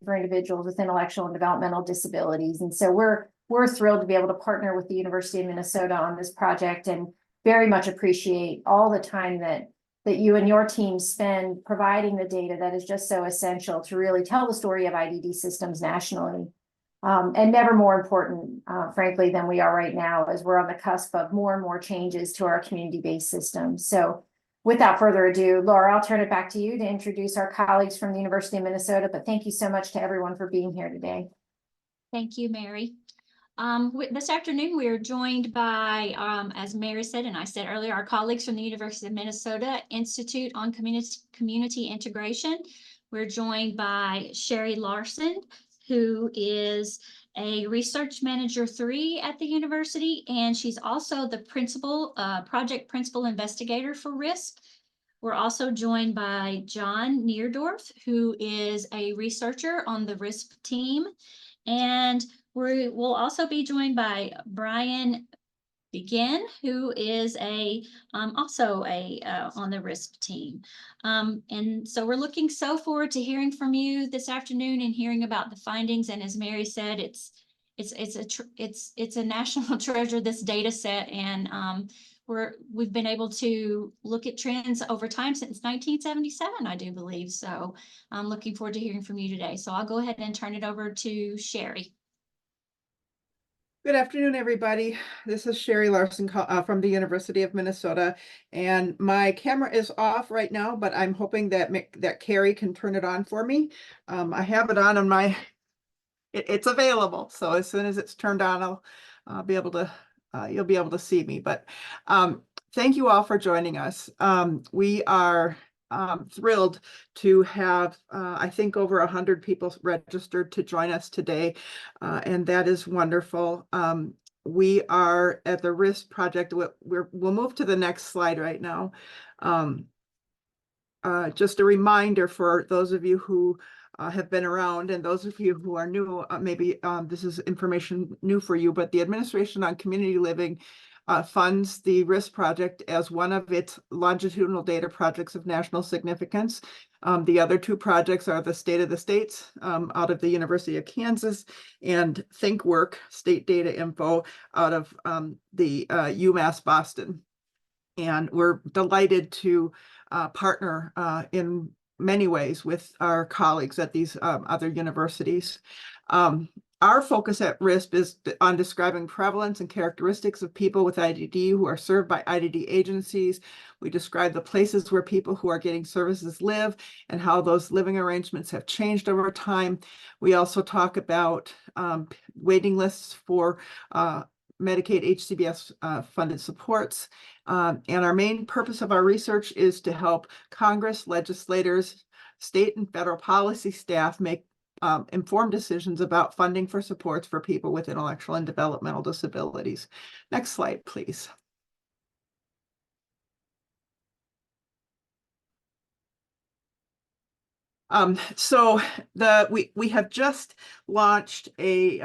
for individuals with intellectual and developmental disabilities. And so we're thrilled to be able to partner with the University of Minnesota on this project, and very much appreciate all the time that you and your team spend providing the data that is just so essential to really tell the story of IDD systems nationally. And never more important, frankly, than we are right now, as we're on the cusp of more and more changes to our community-based systems. So without further ado, Laura, I'll turn it back to you to introduce our colleagues from the University of Minnesota, but thank you so much to everyone for being here today. Thank you, Mary. This afternoon, we are joined by, as Mary said, and I said earlier, our colleagues from the University of Minnesota Institute on Community Integration. We're joined by Sherry Larson, who is a research manager 3 at the university, and she's also the project principal investigator for RISP. We're also joined by John Neerdorf, who is a researcher on the RISP team, and we will also be joined by Brian Begin, who is also on the RISP team. And so we're looking so forward to hearing from you this afternoon and hearing about the findings. And as Mary said, it's a national treasure, this data set, and we've been able to look at trends over time since 1977, I do believe. So I'm looking forward to hearing from you today. So I'll go ahead and turn it over to Sherry. Good afternoon, everybody. This is Sherry Larson from the University of Minnesota, and my camera is off right now, but I'm hoping that Carrie can turn it on for me. I have it on my, it's available. So as soon as it's turned on, I'll be able to, you'll be able to see me. But thank you all for joining us. We are thrilled to have, I think, over 100 people registered to join us today, and that is wonderful. We are at the RISP project. We'll move to the next slide right now. Just a reminder for those of you who have been around, and those of you who are new, maybe this is information new for you, but the Administration on Community Living funds the RISP project as one of its longitudinal data projects of national significance. The other 2 projects are the State of the States out of the University of Kansas, and ThinkWork State Data Info out of the UMass Boston. And we're delighted to partner in many ways with our colleagues at these other universities. Our focus at RISP is on describing prevalence and characteristics of people with IDD who are served by IDD agencies. We describe the places where people who are getting services live and how those living arrangements have changed over time. We also talk about waiting lists for Medicaid HCBS funded supports. And our main purpose of our research is to help Congress, legislators, state and federal policy staff make informed decisions about funding for supports for people with intellectual and developmental disabilities. Next slide, please. So we have just launched a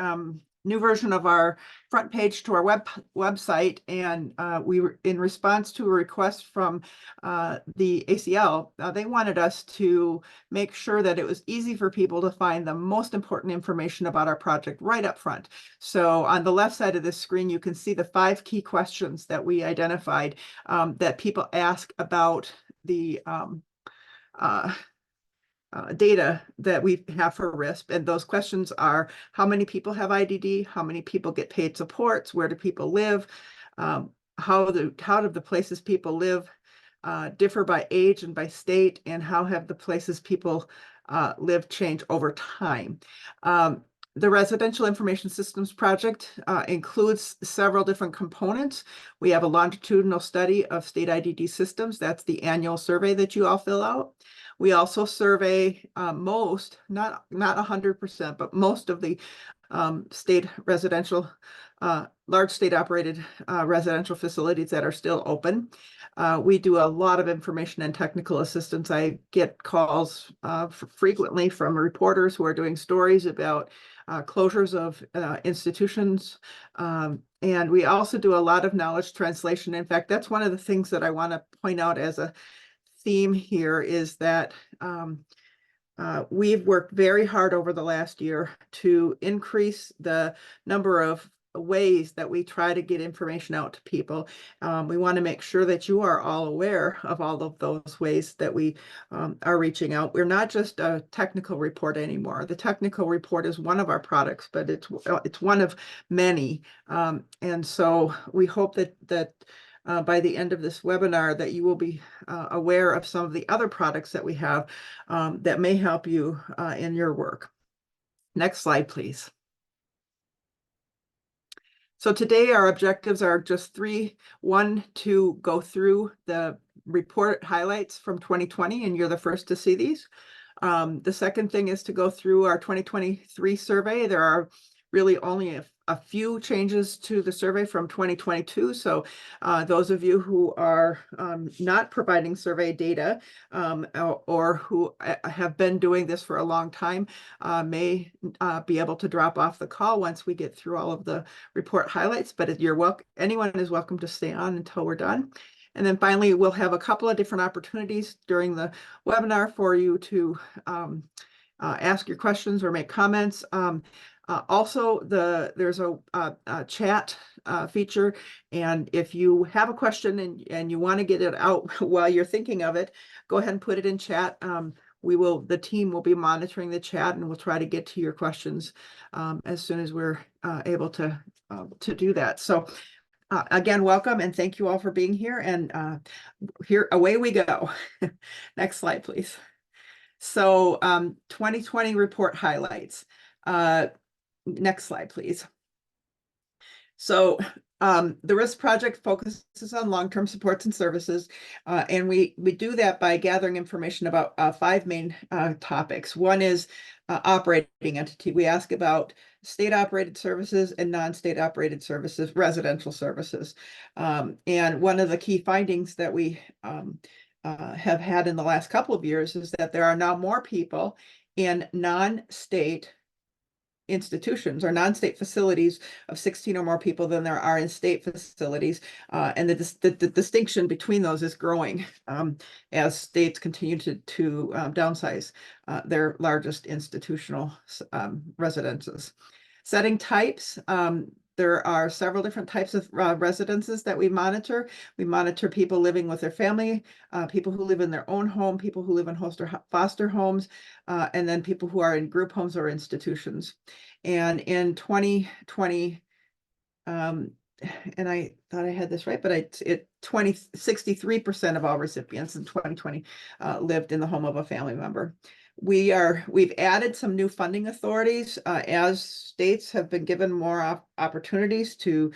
new version of our front page to our website, and we were in response to a request from the ACL. They wanted us to make sure that it was easy for people to find the most important information about our project right up front. So on the left side of this screen, you can see the 5 key questions that we identified that people ask about the data that we have for RISP. And those questions are: how many people have IDD? How many people get paid supports? Where do people live? How do the places people live differ by age and by state? And how have the places people live changed over time? The Residential Information Systems Project includes several different components. We have a longitudinal study of state IDD systems. That's the annual survey that you all fill out. We also survey most, not 100%, but most of the state residential, large state operated residential facilities that are still open. We do a lot of information and technical assistance. I get calls frequently from reporters who are doing stories about closures of institutions. And we also do a lot of knowledge translation. In fact, that's one of the things that I want to point out as a theme here, is that we've worked very hard over the last year to increase the number of ways that we try to get information out to people. We want to make sure that you are all aware of all of those ways that we are reaching out. We're not just a technical report anymore. The technical report is one of our products, but it's one of many. And so we hope that by the end of this webinar that you will be aware of some of the other products that we have that may help you in your work. Next slide, please. So today our objectives are just three. One, to go through the report highlights from 2020, and you're the first to see these. The second thing is to go through our 2023 survey. There are really only a few changes to the survey from 2022. So those of you who are not providing survey data or who have been doing this for a long time may be able to drop off the call once we get through all of the report highlights, but you're welcome. Anyone is welcome to stay on until we're done. And then finally, we'll have a couple of different opportunities during the webinar for you to ask your questions or make comments. Also, there's a chat feature, and if you have a question and you want to get it out while you're thinking of it, go ahead and put it in chat. The team will be monitoring the chat, and we'll try to get to your questions as soon as we're able to do that. So again, welcome, and thank you all for being here. And here, away we go. Next slide, please. So 2020 report highlights. Next slide, please. So the RISP project focuses on long-term supports and services, and we do that by gathering information about 5 main topics. One is operating entity. We ask about state-operated services and non-state operated services, residential services. And one of the key findings that we have had in the last couple of years is that there are now more people in non-state institutions or non-state facilities of 16 or more people than there are in state facilities. And the distinction between those is growing as states continue to downsize their largest institutional residences. Setting types. There are several different types of residences that we monitor. We monitor people living with their family, people who live in their own home, people who live in host or foster homes, and then people who are in group homes or institutions. And in 2020, and I thought I had this right, but 63% of all recipients in 2020 lived in the home of a family member. We've added some new funding authorities as states have been given more opportunities to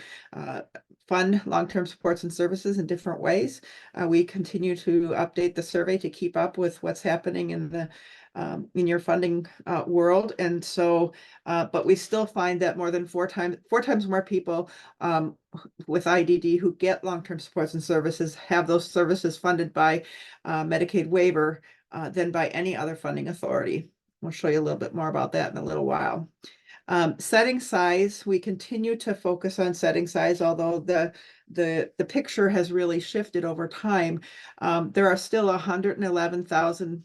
fund long-term supports and services in different ways. We continue to update the survey to keep up with what's happening in your funding world. And so, but we still find that more than four times more people with IDD who get long-term supports and services have those services funded by Medicaid waiver than by any other funding authority. We'll show you a little bit more about that in a little while. Setting size, we continue to focus on setting size, although the picture has really shifted over time. There are still 111,000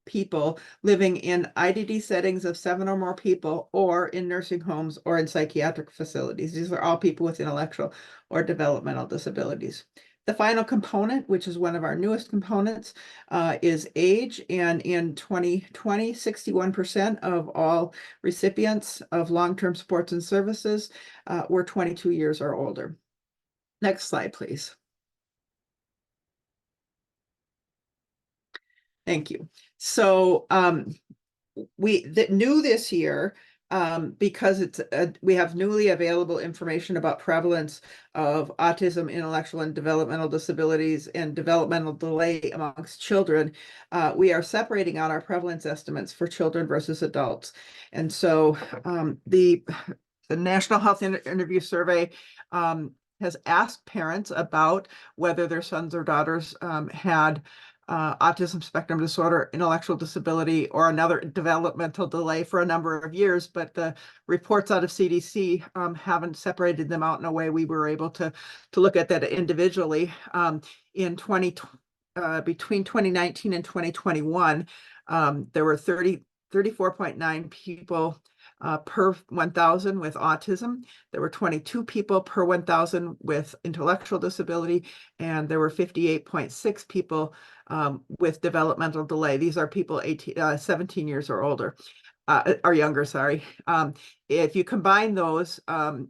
people living in IDD settings of 7 or more people, or in nursing homes or in psychiatric facilities. These are all people with intellectual or developmental disabilities. The final component, which is one of our newest components, is age. And in 2020, 61% of all recipients of long-term supports and services were 22 years or older. Next slide, please. Thank you. So new this year, because we have newly available information about prevalence of autism, intellectual and developmental disabilities, and developmental delay amongst children, we are separating out our prevalence estimates for children versus adults. And so the National Health Interview Survey has asked parents about whether their sons or daughters had autism spectrum disorder, intellectual disability, or another developmental delay for a number of years, but the reports out of CDC haven't separated them out in a way we were able to look at that individually. Between 2019 and 2021, There were 34.9 people per 1,000 with autism. There were 22 people per 1,000 with intellectual disability, and there were 58.6 people with developmental delay. These are people 17 years or older, or younger, sorry. If you combine those, the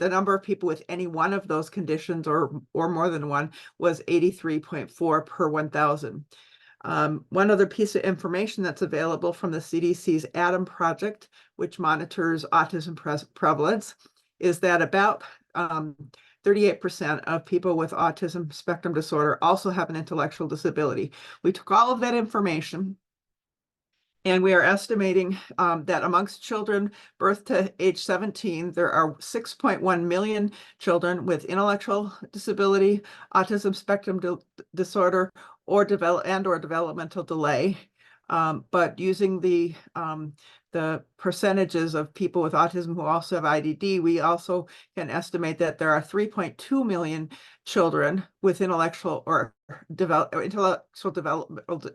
number of people with any one of those conditions or more than one was 83.4 per 1,000. One other piece of information that's available from the CDC's ATOM project, which monitors autism prevalence, is that about 38% of people with autism spectrum disorder also have an intellectual disability. We took all of that information, and we are estimating that amongst children birth to age 17, there are 6.1 million children with intellectual disability, autism spectrum disorder, or developmental delay. But using the percentages of people with autism who also have IDD, we also can estimate that there are 3.2 million children with intellectual developmental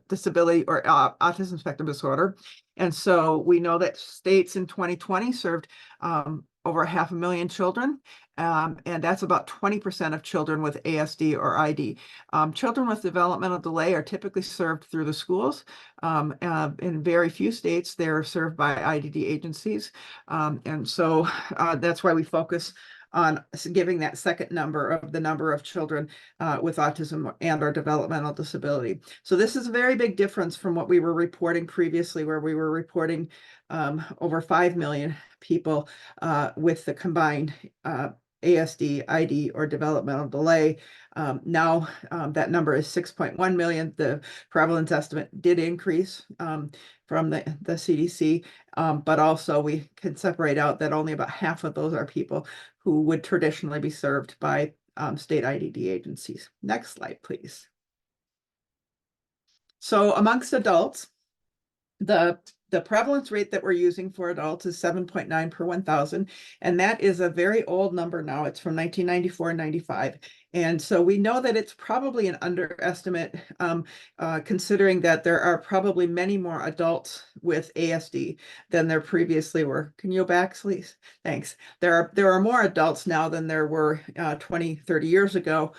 disability or autism spectrum disorder. And so we know that states in 2020 served over 500,000 children, and that's about 20% of children with ASD or ID. Children with developmental delay are typically served through the schools. In very few states, they're served by IDD agencies. And so that's why we focus on giving that second number of the number of children with autism and or developmental disability. So this is a very big difference from what we were reporting previously, where we were reporting over 5 million people with the combined ASD, ID, or developmental delay. Now that number is 6.1 million. The prevalence estimate did increase from the CDC, but also we can separate out that only about half of those are people who would traditionally be served by state IDD agencies. Next slide, please. So amongst adults, the prevalence rate that we're using for adults is 7.9 per 1,000, and that is a very old number now. It's from 1994 and 95. And so we know that it's probably an underestimate, considering that there are probably many more adults with ASD than there previously were. Can you go back, please? Thanks. There are more adults now than there were 20, 30 years ago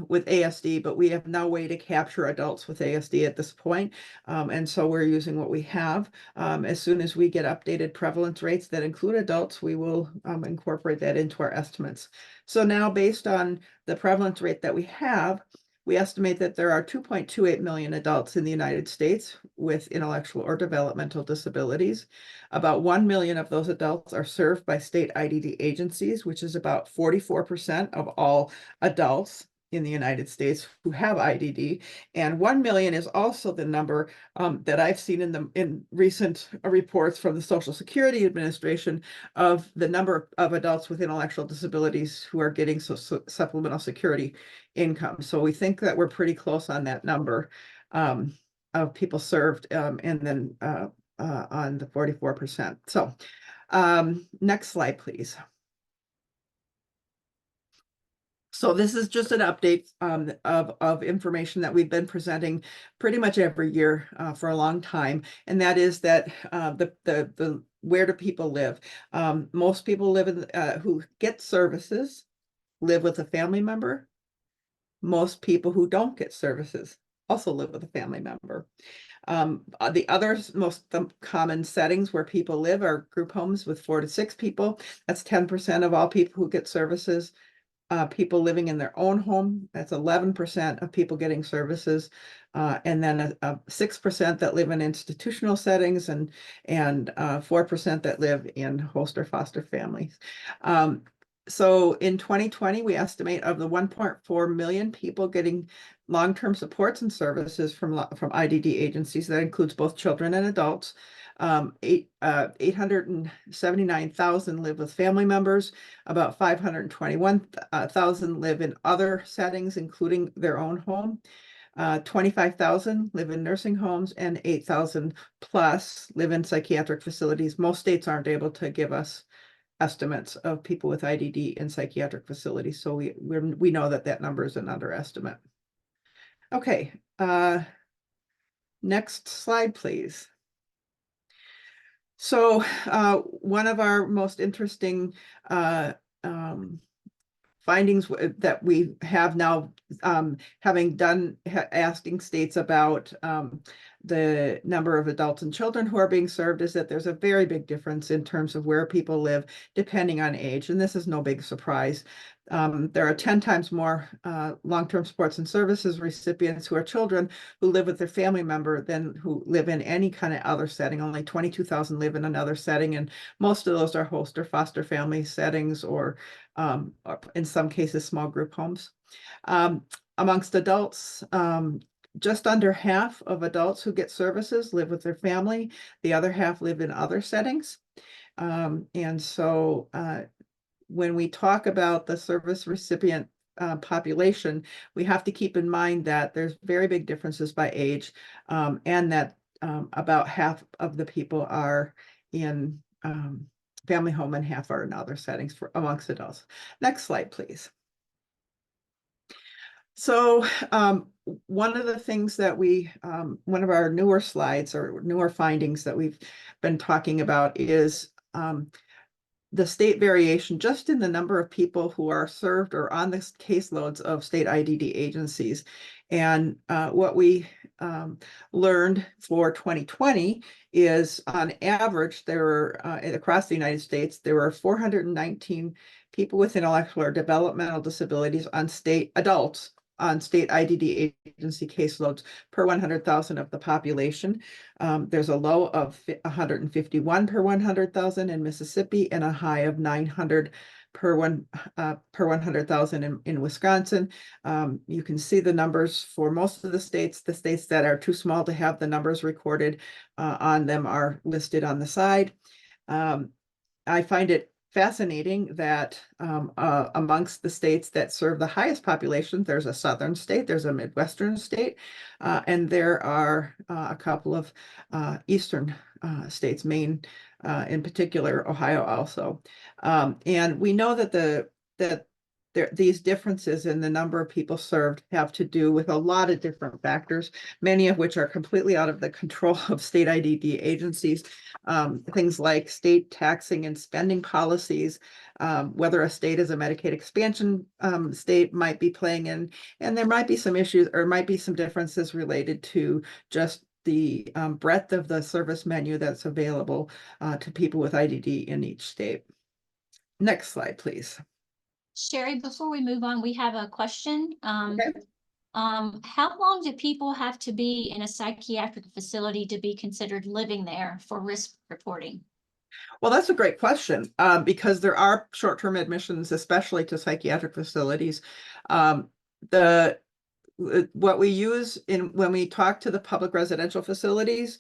with ASD, but we have no way to capture adults with ASD at this point. And so we're using what we have. As soon as we get updated prevalence rates that include adults, we will incorporate that into our estimates. So now, based on the prevalence rate that we have, we estimate that there are 2.28 million adults in the United States with intellectual or developmental disabilities. About 1 million of those adults are served by state IDD agencies, which is about 44% of all adults in the United States who have IDD, and 1 million is also the number that I've seen in recent reports from the Social Security Administration of the number of adults with intellectual disabilities who are getting supplemental security income. So we think that we're pretty close on that number of people served, and then on the 44%. So next slide, please. So this is just an update of information that we've been presenting pretty much every year for a long time, and that is that the where do people live? Most people live in who get services live with a family member. Most people who don't get services also live with a family member. The other most common settings where people live are group homes with 4 to 6 people. That's 10% of all people who get services. People living in their own home, that's 11% of people getting services, and then 6% that live in institutional settings, and 4% that live in host or foster families. So in 2020, we estimate of the 1.4 million people getting long-term supports and services from IDD agencies, that includes both children and adults. 879,000 live with family members, about 521,000 live in other settings, including their own home. 25,000 live in nursing homes, and 8,000 plus live in psychiatric facilities. Most states aren't able to give us estimates of people with IDD in psychiatric facilities, so we know that number is an underestimate. Okay. Next slide, please. So one of our most interesting findings that we have now, having done asking states about the number of adults and children who are being served, is that there's a very big difference in terms of where people live depending on age. And this is no big surprise. There are 10 times more long-term supports and services recipients who are children who live with their family member than who live in any kind of other setting. Only 22,000 live in another setting, and most of those are host or foster family settings, or in some cases, small group homes. Amongst adults, just under half of adults who get services live with their family. The other half live in other settings. And so when we talk about the service recipient population, we have to keep in mind that there's very big differences by age, and that about half of the people are in family home and half are in other settings amongst adults. Next slide, please. So one of the things that one of our newer slides or newer findings that we've been talking about is the state variation just in the number of people who are served or on the caseloads of state IDD agencies. And what we learned for 2020 is, on average, there were across the United States, there were 419 people with intellectual or developmental disabilities on adults on state IDD agency caseloads per 100,000 of the population. There's a low of 151 per 100,000 in Mississippi and a high of 900 per 100,000 in Wisconsin. You can see the numbers for most of the states. The states that are too small to have the numbers recorded on them are listed on the side. I find it fascinating that amongst the states that serve the highest population, there's a southern state, there's a Midwestern state, and there are a couple of eastern states, Maine in particular, Ohio also. And we know that these differences in the number of people served have to do with a lot of different factors, many of which are completely out of the control of state IDD agencies. Things like state taxing and spending policies, whether a state is a Medicaid expansion state might be playing in, and there might be some issues or might be some differences related to just the breadth of the service menu that's available to people with IDD in each state. Next slide, please. Sherry, before we move on, we have a question. Okay. How long do people have to be in a psychiatric facility to be considered living there for RISP reporting? Well, that's a great question, because there are short-term admissions, especially to psychiatric facilities. What we use when we talk to the public residential facilities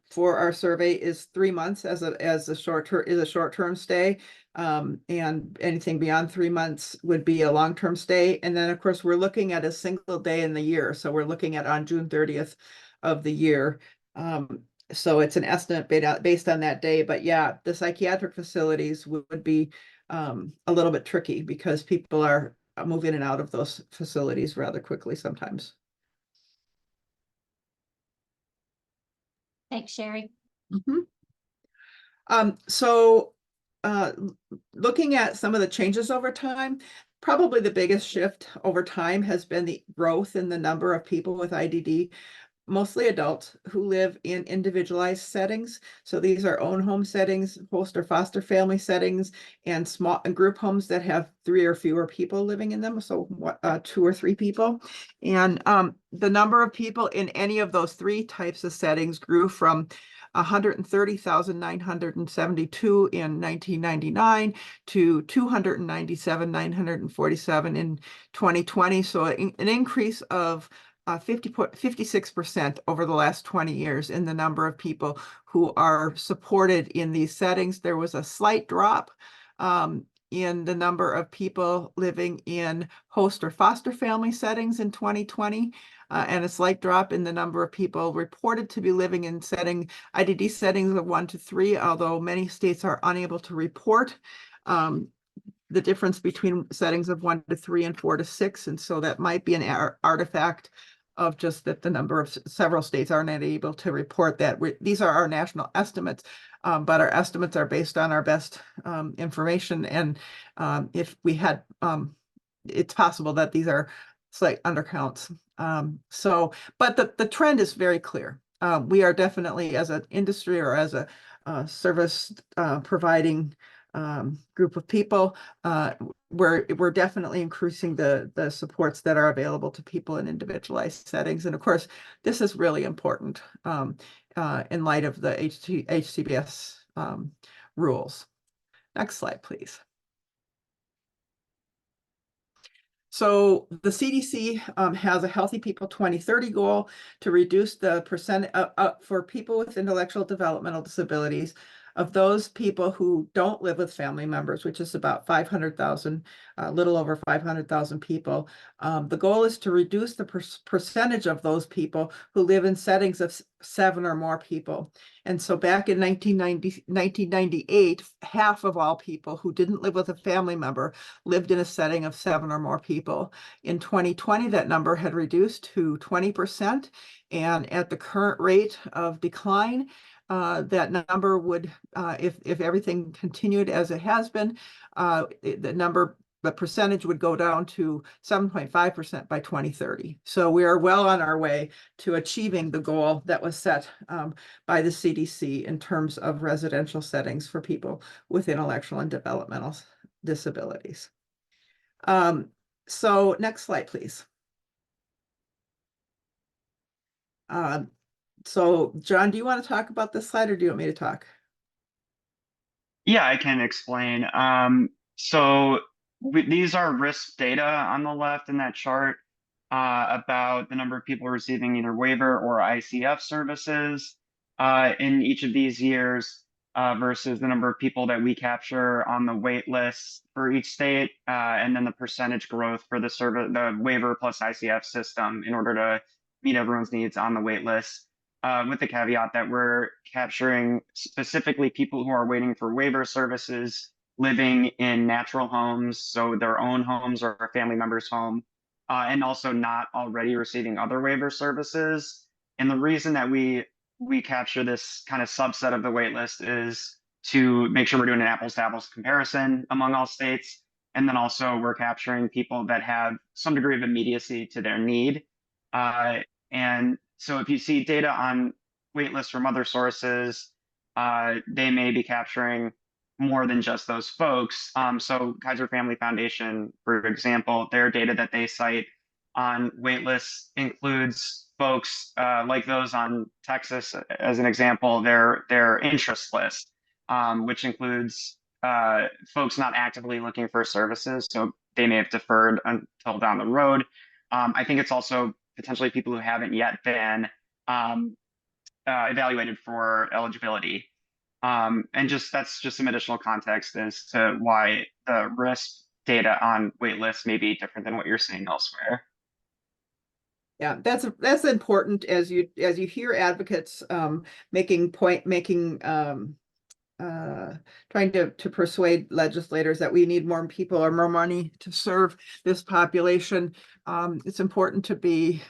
for our survey is 3 months as a short-term stay, and anything beyond 3 months would be a long-term stay. And then, of course, we're looking at a single day in the year, so we're looking at on June 30th of the year. So it's an estimate based on that day. But yeah, the psychiatric facilities would be a little bit tricky because people are move in and out of those facilities rather quickly sometimes. Thanks, Sherry. So looking at some of the changes over time, probably the biggest shift over time has been the growth in the number of people with IDD, mostly adults, who live in individualized settings. So these are own home settings, host or foster family settings, and small and group homes that have 3 or fewer people living in them. So 2 or 3 people. And the number of people in any of those 3 types of settings grew from 130,972 in 1999 to 297,947 in 2020. So an increase of 56% over the last 20 years in the number of people who are supported in these settings. There was a slight drop in the number of people living in host or foster family settings in 2020, and a slight drop in the number of people reported to be living in IDD settings of 1 to 3, although many states are unable to report the difference between settings of 1 to 3 and 4 to 6. And so that might be an artifact of just that the number of several states are not able to report that. These are our national estimates, but our estimates are based on our best information. And if we had, it's possible that these are slight undercounts. But the trend is very clear. We are definitely, as an industry or as a service providing group of people, we're definitely increasing the supports that are available to people in individualized settings. And of course, this is really important in light of the HCBS rules. Next slide, please. So the CDC has a Healthy People 2030 goal to reduce the percent for people with intellectual developmental disabilities of those people who don't live with family members, which is about 500,000, a little over 500,000 people. The goal is to reduce the percentage of those people who live in settings of 7 or more people. And so back in 1998, half of all people who didn't live with a family member lived in a setting of 7 or more people. In 2020, that number had reduced to 20%. And at the current rate of decline, that number would, if everything continued as it has been, the percentage would go down to 7.5% by 2030. So we are well on our way to achieving the goal that was set by the CDC in terms of residential settings for people with intellectual and developmental disabilities. So next slide, please. So John, do you want to talk about this slide or do you want me to talk? Yeah, I can explain. These are RISP data on the left in that chart about the number of people receiving either waiver or ICF services in each of these years versus the number of people that we capture on the wait list for each state, and then the percentage growth for the waiver plus ICF system in order to meet everyone's needs on the wait list. With the caveat that we're capturing specifically people who are waiting for waiver services, living in natural homes, so their own homes or a family member's home, and also not already receiving other waiver services. And the reason that we capture this kind of subset of the wait list is to make sure we're doing an apples to apples comparison among all states. And then also we're capturing people that have some degree of immediacy to their need. And so if you see data on waitlists from other sources, they may be capturing more than just those folks. So Kaiser Family Foundation, for example, their data that they cite on waitlists includes folks like those on Texas, as an example, their interest list, which includes folks not actively looking for services. So they may have deferred until down the road. I think it's also potentially people who haven't yet been evaluated for eligibility. And that's just some additional context as to why the RISP data on waitlists may be different than what you're seeing elsewhere. Yeah, that's important as you hear advocates trying to persuade legislators that we need more people or more money to serve this population. It's important to be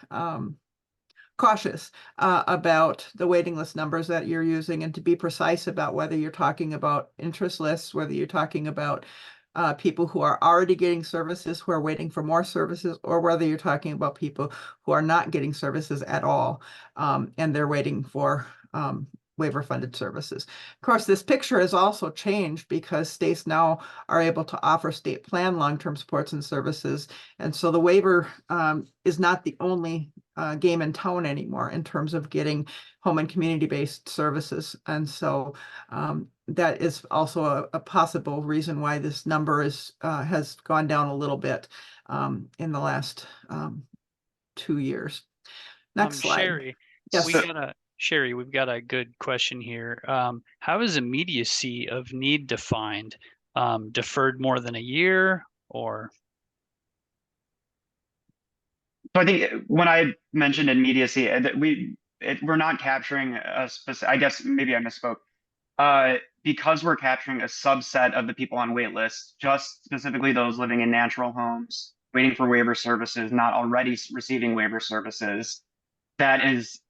cautious about the waiting list numbers that you're using and to be precise about whether you're talking about interest lists, whether you're talking about people who are already getting services, who are waiting for more services, or whether you're talking about people who are not getting services at all and they're waiting for waiver funded services. Of course, this picture has also changed because states now are able to offer state plan long-term supports and services. And so the waiver is not the only game in town anymore in terms of getting home and community-based services. And so that is also a possible reason why this number has gone down a little bit in the last 2 years. Next slide. Sherry, yes. Sherry, we've got a good question here. How is immediacy of need defined? Deferred more than a year or? So I think when I mentioned immediacy, we're not capturing a specific, I guess maybe I misspoke. Because we're capturing a subset of the people on wait lists, just specifically those living in natural homes waiting for waiver services, not already receiving waiver services, that is,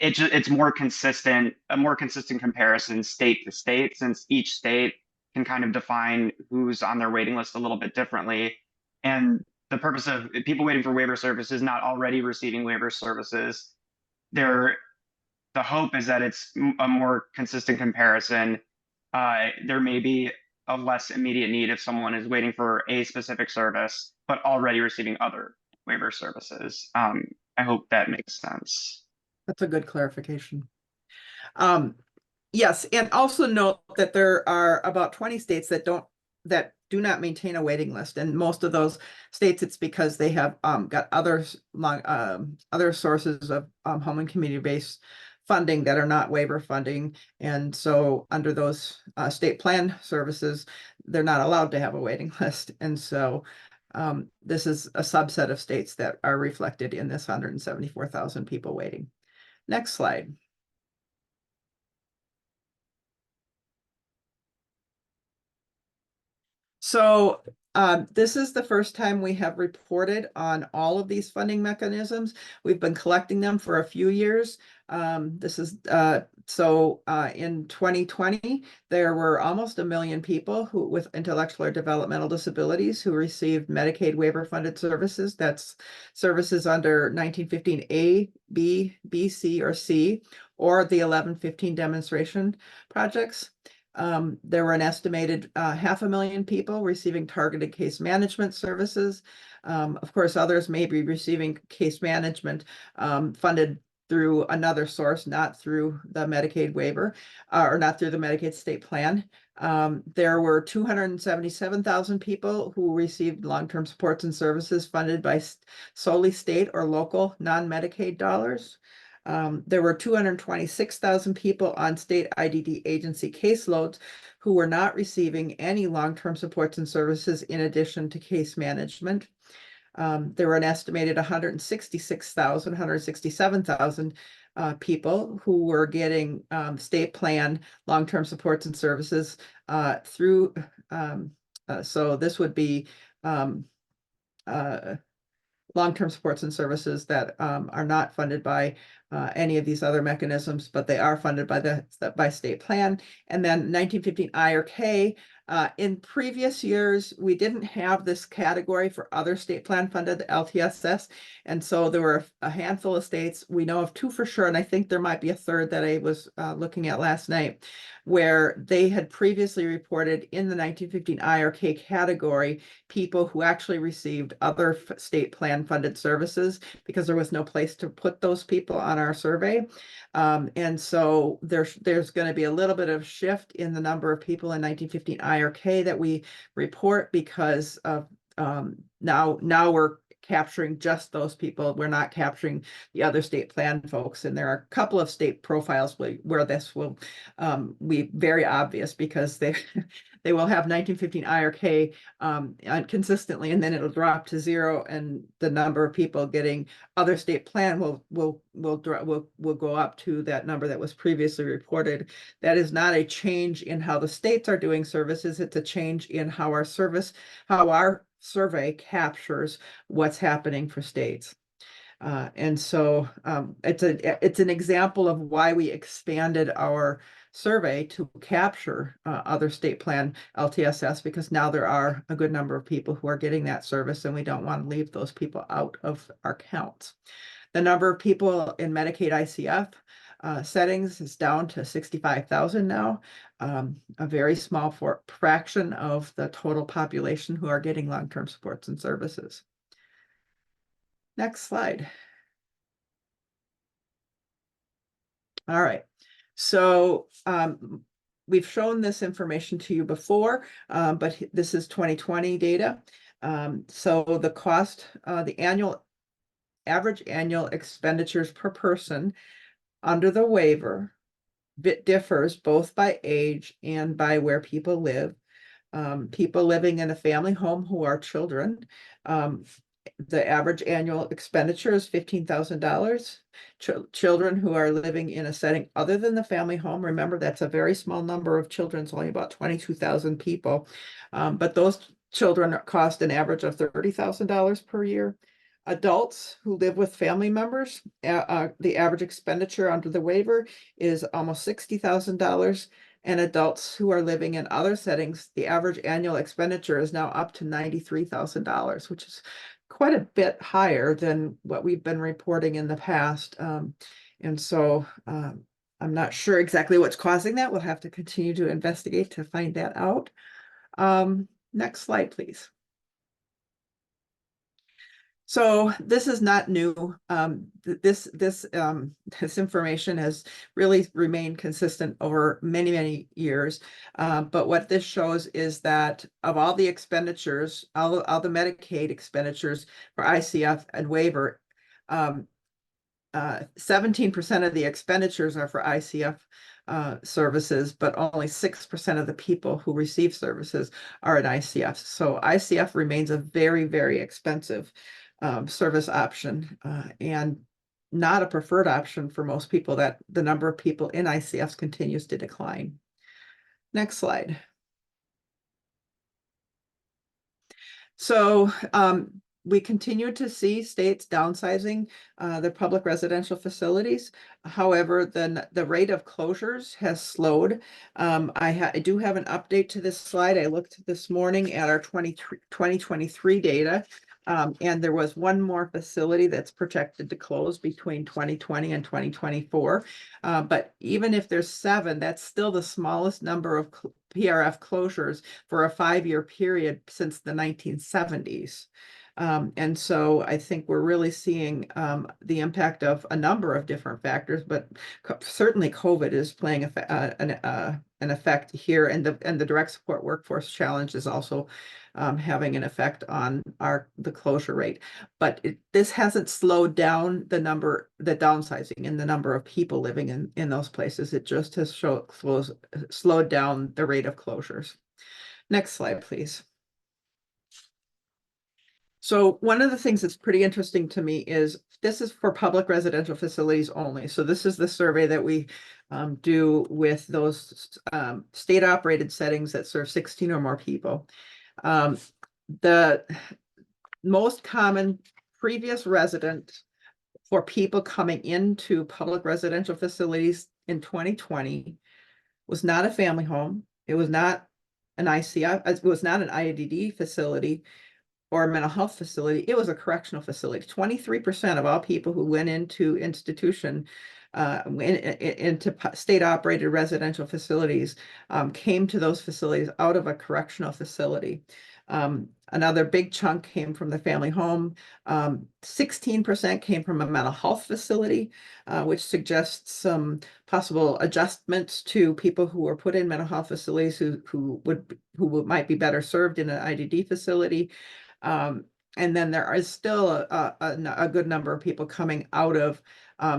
it's more consistent, a more consistent comparison state to state, since each state can kind of define who's on their waiting list a little bit differently. And the purpose of people waiting for waiver services not already receiving waiver services, the hope is that it's a more consistent comparison. There may be a less immediate need if someone is waiting for a specific service, but already receiving other waiver services. I hope that makes sense. That's a good clarification. Yes, and also note that there are about 20 states that do not maintain a waiting list, and most of those states it's because they have got other sources of home and community-based funding that are not waiver funding, and so under those state plan services, they're not allowed to have a waiting list, and so this is a subset of states that are reflected in this 174,000 people waiting. Next slide. So this is the first time we have reported on all of these funding mechanisms. We've been collecting them for a few years. This is in 2020, there were almost 1 million people with intellectual or developmental disabilities who received Medicaid waiver funded services. That's services under 1915A, B, B, C, or C, or the 1115 demonstration projects. There were an estimated 500,000 people receiving targeted case management services. Of course, others may be receiving case management funded through another source, not through the Medicaid waiver or not through the Medicaid state plan. There were 277,000 people who received long-term supports and services funded by solely state or local non-Medicaid dollars. There were 226,000 people on state IDD agency caseloads who were not receiving any long-term supports and services in addition to case management. There were an estimated 167,000 people who were getting state plan long-term supports and services through, so this would be long-term supports and services that are not funded by any of these other mechanisms, but they are funded by state plan. And then 1915 I or K. In previous years, we didn't have this category for other state plan funded LTSS. And so there were a handful of states. We know of 2 for sure. And I think there might be a third that I was looking at last night, where they had previously reported in the 1915 I or K category, people who actually received other state plan funded services because there was no place to put those people on our survey. And so there's going to be a little bit of shift in the number of people in 1915 I or K that we report because of now we're capturing just those people. We're not capturing the other state plan folks. And there are a couple of state profiles where this will be very obvious because they will have 1915 I or K consistently, and then it'll drop to 0, and the number of people getting other state plan will go up to that number that was previously reported. That is not a change in how the states are doing services. It's a change in how our survey captures what's happening for states. And so it's an example of why we expanded our survey to capture other state plan LTSS, because now there are a good number of people who are getting that service, and we don't want to leave those people out of our counts. The number of people in Medicaid ICF settings is down to 65,000 now, a very small fraction of the total population who are getting long-term supports and services. Next slide. All right, so we've shown this information to you before, but this is 2020 data. So the cost, the average annual expenditures per person under the waiver differs both by age and by where people live. People living in a family home who are children, the average annual expenditure is $15,000. Children who are living in a setting other than the family home, remember that's a very small number of children, it's only about 22,000 people. But those children cost an average of $30,000 per year. Adults who live with family members, the average expenditure under the waiver is almost $60,000. And adults who are living in other settings, the average annual expenditure is now up to $93,000, which is quite a bit higher than what we've been reporting in the past. And so I'm not sure exactly what's causing that. We'll have to continue to investigate to find that out. Next slide, please. So this is not new. This information has really remained consistent over many, many years. But what this shows is that of all the expenditures, all the Medicaid expenditures for ICF and waiver, 17% of the expenditures are for ICF services, but only 6% of the people who receive services are in ICF. So ICF remains a very, very expensive service option and not a preferred option for most people. That the number of people in ICFs continues to decline. Next slide. So we continue to see states downsizing their public residential facilities. However, the rate of closures has slowed. I do have an update to this slide. I looked this morning at our 2023 data. And there was one more facility that's projected to close between 2020 and 2024. But even if there's 7, that's still the smallest number of PRF closures for a 5-year period since the 1970s. And so I think we're really seeing the impact of a number of different factors, but certainly COVID is playing an effect here, and the direct support workforce challenge is also having an effect on the closure rate. But this hasn't slowed down the downsizing in the number of people living in those places. It just has slowed down the rate of closures. Next slide, please. So one of the things that's pretty interesting to me is this is for public residential facilities only. So this is the survey that we do with those state-operated settings that serve 16 or more people. The most common previous resident for people coming into public residential facilities in 2020 was not a family home. It was not an ICF. It was not an IDD facility or a mental health facility. It was a correctional facility. 23% of all people who went into institution, into state-operated residential facilities, came to those facilities out of a correctional facility. Another big chunk came from the family home. 16% came from a mental health facility, which suggests some possible adjustments to people who were put in mental health facilities who might be better served in an IDD facility. And then there is still a good number of people coming out of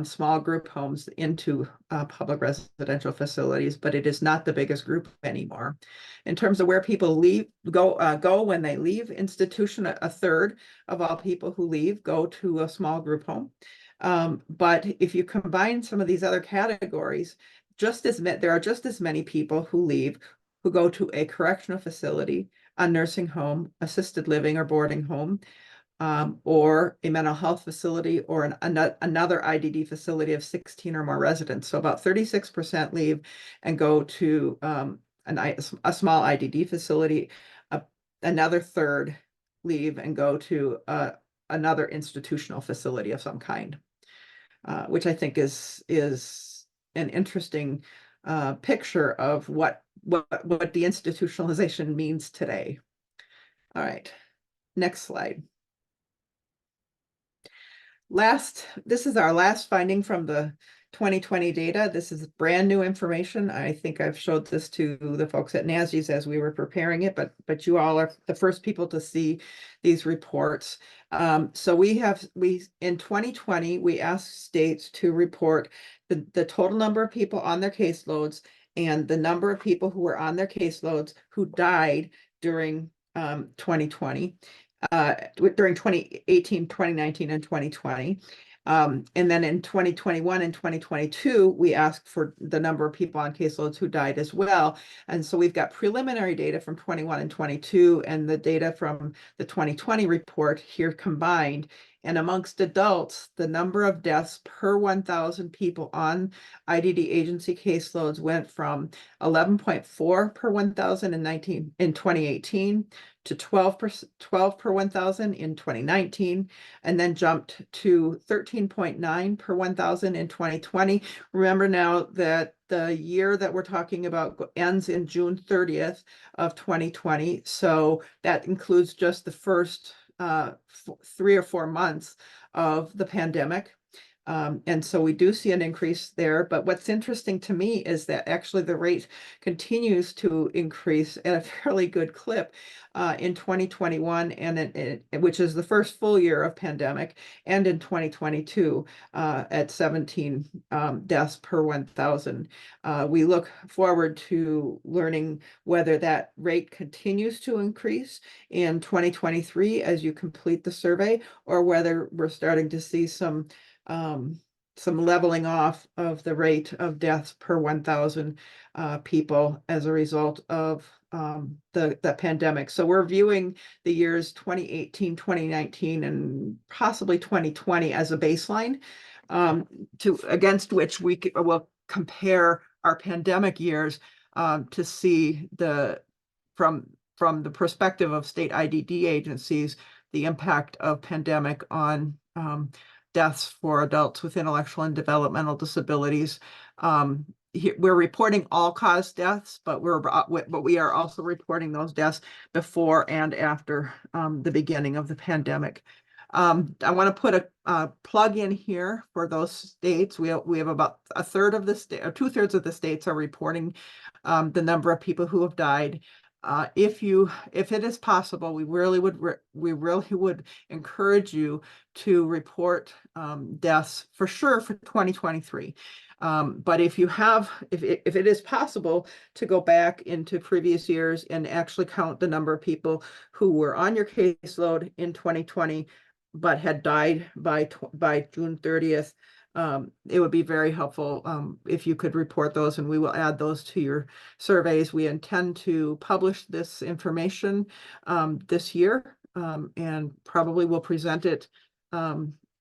small group homes into public residential facilities, but it is not the biggest group anymore. In terms of where people go when they leave institution, a third of all people who leave go to a small group home. But if you combine some of these other categories, there are just as many people who leave who go to a correctional facility, a nursing home, assisted living or boarding home, or a mental health facility, or another IDD facility of 16 or more residents. So about 36% leave and go to a small IDD facility. Another third leave and go to another institutional facility of some kind, which I think is an interesting picture of what deinstitutionalization means today. All right, next slide. This is our last finding from the 2020 data. This is brand new information. I think I've showed this to the folks at NASG's as we were preparing it, but you all are the first people to see these reports. So in 2020, we asked states to report the total number of people on their caseloads and the number of people who were on their caseloads who died during 2020. During 2018, 2019, and 2020. And then in 2021 and 2022, we asked for the number of people on caseloads who died as well. And so we've got preliminary data from 21 and 22 and the data from the 2020 report here combined. And amongst adults, the number of deaths per 1,000 people on IDD agency caseloads went from 11.4 per 1,000 in 2018 to 12 per 1,000 in 2019, and then jumped to 13.9 per 1,000 in 2020. Remember now that the year that we're talking about ends in June 30th of 2020. So that includes just the first 3 or 4 months of the pandemic. And so we do see an increase there. But what's interesting to me is that actually the rate continues to increase at a fairly good clip in 2021, and which is the first full year of pandemic, and in 2022 at 17 deaths per 1,000. We look forward to learning whether that rate continues to increase in 2023 as you complete the survey, or whether we're starting to see some leveling off of the rate of deaths per 1,000 people as a result of the pandemic. So we're viewing the years 2018, 2019, and possibly 2020 as a baseline against which we will compare our pandemic years to see from the perspective of state IDD agencies, the impact of pandemic on deaths for adults with intellectual and developmental disabilities. We're reporting all-cause deaths, but we are also reporting those deaths before and after the beginning of the pandemic. I want to put a plug in here for those states. We have about a third of the state, or 2/3 of the states are reporting the number of people who have died. If it is possible, we really would encourage you to report deaths for sure for 2023. But if it is possible to go back into previous years and actually count the number of people who were on your caseload in 2020 but had died by June 30th, it would be very helpful if you could report those, and we will add those to your surveys. We intend to publish this information this year, and probably will present it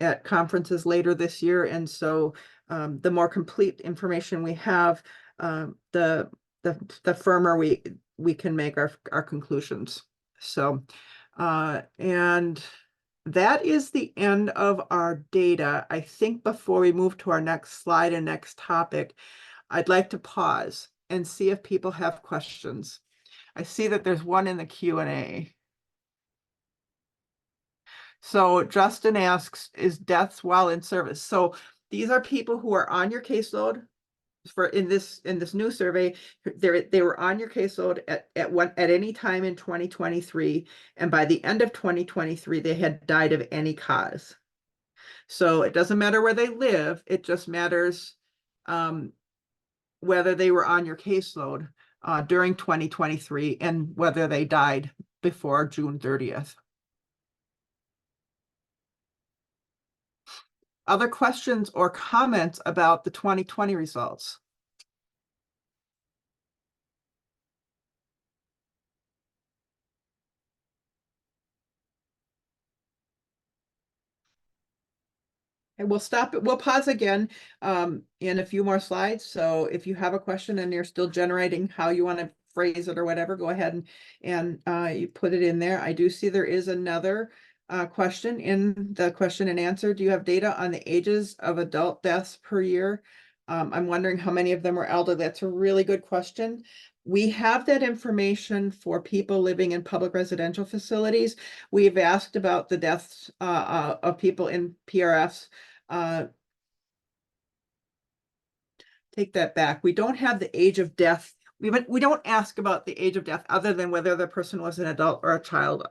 at conferences later this year. And so the more complete information we have, the firmer we can make our conclusions. So and that is the end of our data. I think before we move to our next slide and next topic, I'd like to pause and see if people have questions. I see that there's one in the Q&A. So Justin asks, is deaths while in service? So these are people who are on your caseload. In this new survey, they were on your caseload at any time in 2023, and by the end of 2023 they had died of any cause. So it doesn't matter where they live, it just matters whether they were on your caseload during 2023 and whether they died before June 30th. Other questions or comments about the 2020 results? And we'll stop it. We'll pause again in a few more slides. So if you have a question and you're still generating how you want to phrase it or whatever, go ahead and you put it in there. I do see there is another question in the question and answer. Do you have data on the ages of adult deaths per year? I'm wondering how many of them are elderly. That's a really good question. We have that information for people living in public residential facilities. We've asked about the deaths of people in PRFs. Take that back. We don't have the age of death. We don't ask about the age of death other than whether the person was an adult or a child.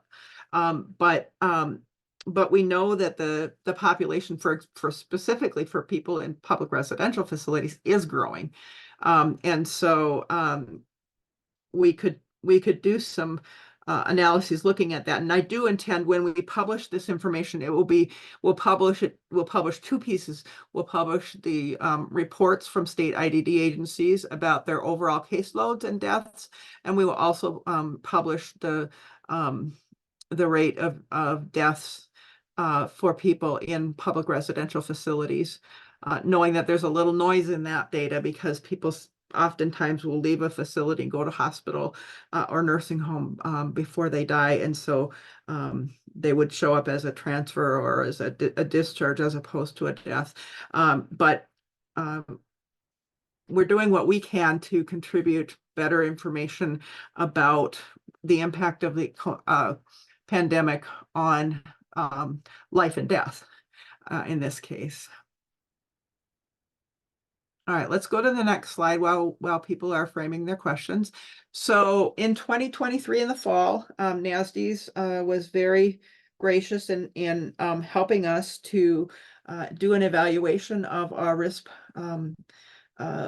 But we know that the population for specifically for people in public residential facilities is growing, and so we could do some analyses looking at that. And I do intend, when we publish this information, we'll publish 2 pieces. We'll publish the reports from state IDD agencies about their overall caseloads and deaths. And we will also publish the rate of deaths for people in public residential facilities, knowing that there's a little noise in that data because people oftentimes will leave a facility and go to hospital or nursing home before they die. And so they would show up as a transfer or as a discharge as opposed to a death. But we're doing what we can to contribute better information about the impact of the pandemic on life and death in this case. All right, let's go to the next slide while people are framing their questions. So in 2023 in the fall, NASD's was very gracious in helping us to do an evaluation of our RISP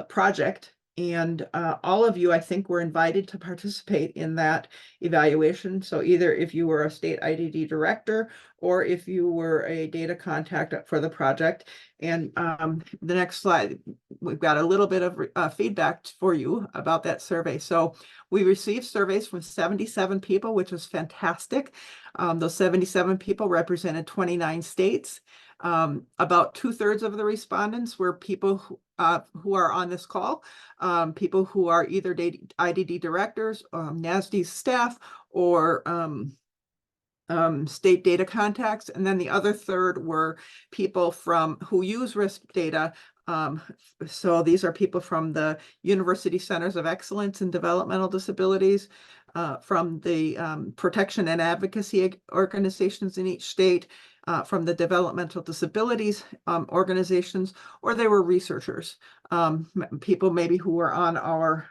project. And all of you, I think, were invited to participate in that evaluation. So either if you were a state IDD director or if you were a data contact for the project. And the next slide, we've got a little bit of feedback for you about that survey. So we received surveys from 77 people, which was fantastic. Those 77 people represented 29 states. About 2/3 of the respondents were people who are on this call, people who are either IDD directors, NASD's staff, or state data contacts. And then the other third were people who use RISP data. So these are people from the University Centers of Excellence in Developmental Disabilities, from the protection and advocacy organizations in each state, from the developmental disabilities organizations, or they were researchers, people maybe who were on our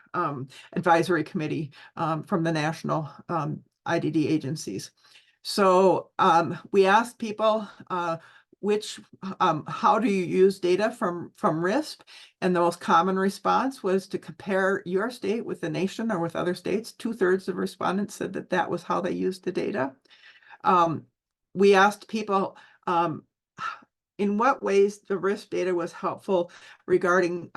advisory committee from the national IDD agencies. So we asked people how do you use data from RISP? And the most common response was to compare your state with the nation or with other states. 2/3 of respondents said that was how they used the data. We asked people in what ways the RISP data was helpful regarding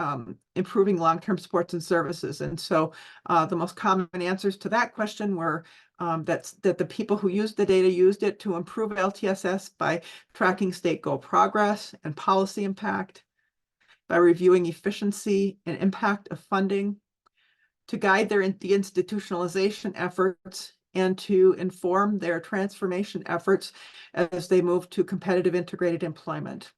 improving long-term supports and services. And so the most common answers to that question were that the people who used the data used it to improve LTSS by tracking state goal progress and policy impact, by reviewing efficiency and impact of funding, to guide the institutionalization efforts, and to inform their transformation efforts as they move to competitive integrated employment.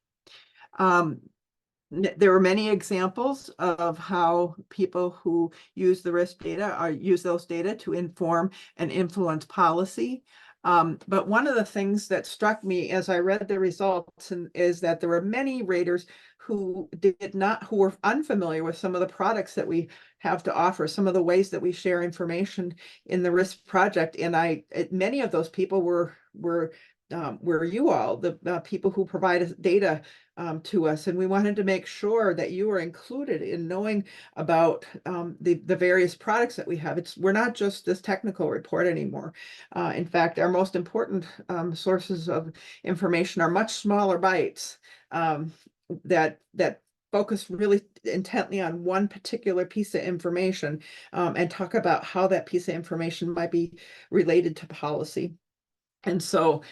There were many examples of how people who use the RISP data use those data to inform and influence policy. But one of the things that struck me as I read the results is that there were many raters who were unfamiliar with some of the products that we have to offer, some of the ways that we share information in the RISP project. And many of those people were you all, the people who provide data to us. And we wanted to make sure that you were included in knowing about the various products that we have. We're not just this technical report anymore. In fact, our most important sources of information are much smaller bites that focus really intently on one particular piece of information and talk about how that piece of information might be related to policy. And so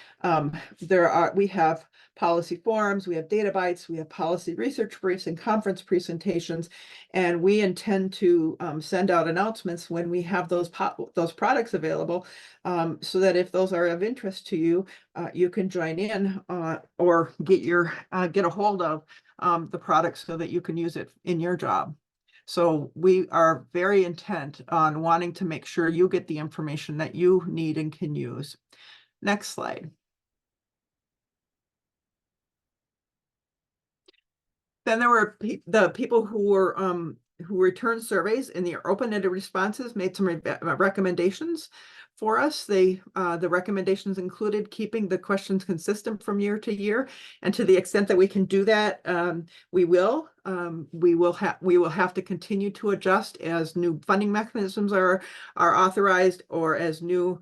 we have policy forums, we have data bites, we have policy research briefs and conference presentations, and we intend to send out announcements when we have those products available, so that if those are of interest to you, you can join in or get a hold of the product so that you can use it in your job. So we are very intent on wanting to make sure you get the information that you need and can use. Next slide. Then there were the people who returned surveys, and the open-ended responses made some recommendations for us. The recommendations included keeping the questions consistent from year to year, and to the extent that we can do that, we will. We will have to continue to adjust as new funding mechanisms are authorized, or as new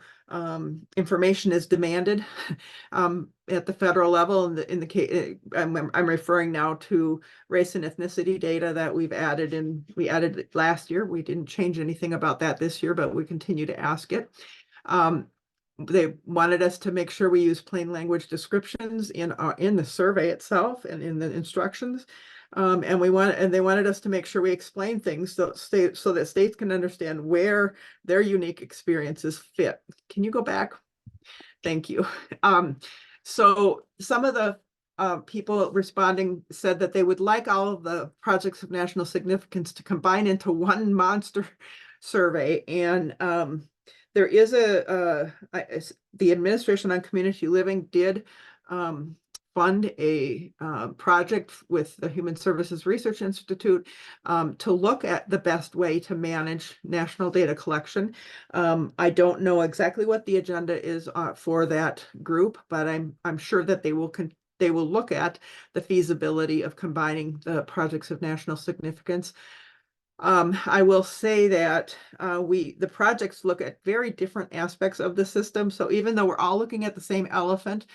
information is demanded at the federal level. In the case, I'm referring now to race and ethnicity data that we added it last year. We didn't change anything about that this year, but we continue to ask it. They wanted us to make sure we use plain language descriptions in the survey itself and in the instructions. And they wanted us to make sure we explain things so that states can understand where their unique experiences fit. Can you go back? Thank you. So some of the people responding said that they would like all of the projects of national significance to combine into one monster survey. And there is the Administration on Community Living did fund a project with the Human Services Research Institute to look at the best way to manage national data collection. I don't know exactly what the agenda is for that group, but I'm sure that they will look at the feasibility of combining the projects of national significance. I will say that the projects look at very different aspects of the system. So even though we're all looking at the same elephant,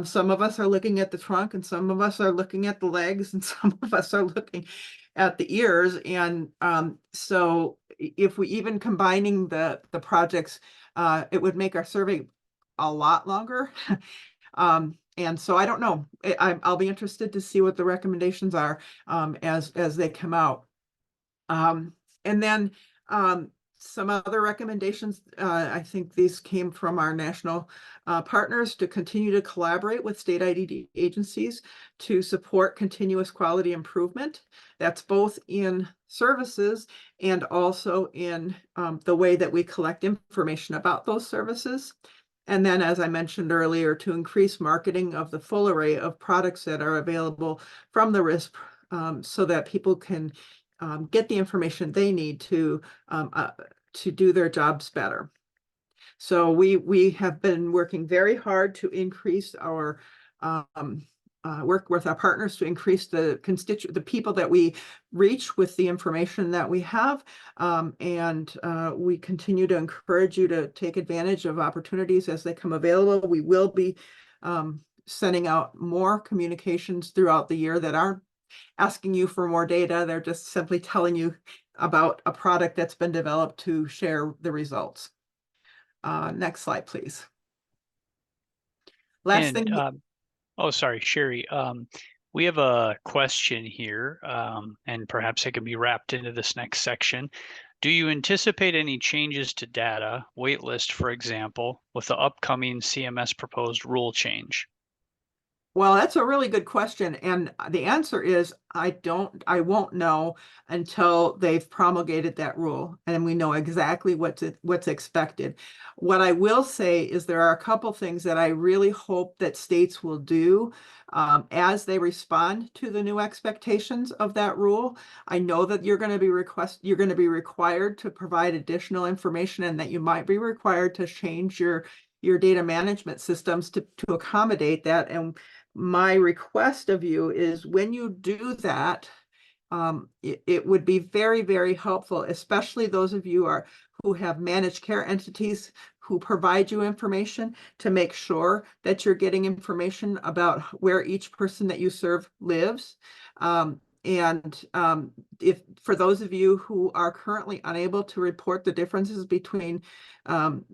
some of us are looking at the trunk, and some of us are looking at the legs, and some of us are looking at the ears. And so if we even combining the projects, it would make our survey a lot longer. And so I don't know. I'll be interested to see what the recommendations are as they come out. And then some other recommendations, I think these came from our national partners, to continue to collaborate with state ID agencies to support continuous quality improvement. That's both in services and also in the way that we collect information about those services. And then, as I mentioned earlier, to increase marketing of the full array of products that are available from the RISP, so that people can get the information they need to do their jobs better. So we have been working very hard to increase our work with our partners to increase the people that we reach with the information that we have. And we continue to encourage you to take advantage of opportunities as they come available. We will be sending out more communications throughout the year that aren't asking you for more data. They're just simply telling you about a product that's been developed to share the results. Next slide, please. Last thing. Oh, sorry, Sherry. We have a question here, and perhaps it can be wrapped into this next section. Do you anticipate any changes to data, waitlist, for example, with the upcoming CMS proposed rule change? Well, that's a really good question. And the answer is I won't know until they've promulgated that rule and we know exactly what's expected. What I will say is there are a couple things that I really hope that states will do as they respond to the new expectations of that rule. I know that you're going to be required to provide additional information, and that you might be required to change your data management systems to accommodate that. And my request of you is, when you do that, it would be very, very helpful, especially those of you who have managed care entities who provide you information, to make sure that you're getting information about where each person that you serve lives. And if for those of you who are currently unable to report the differences between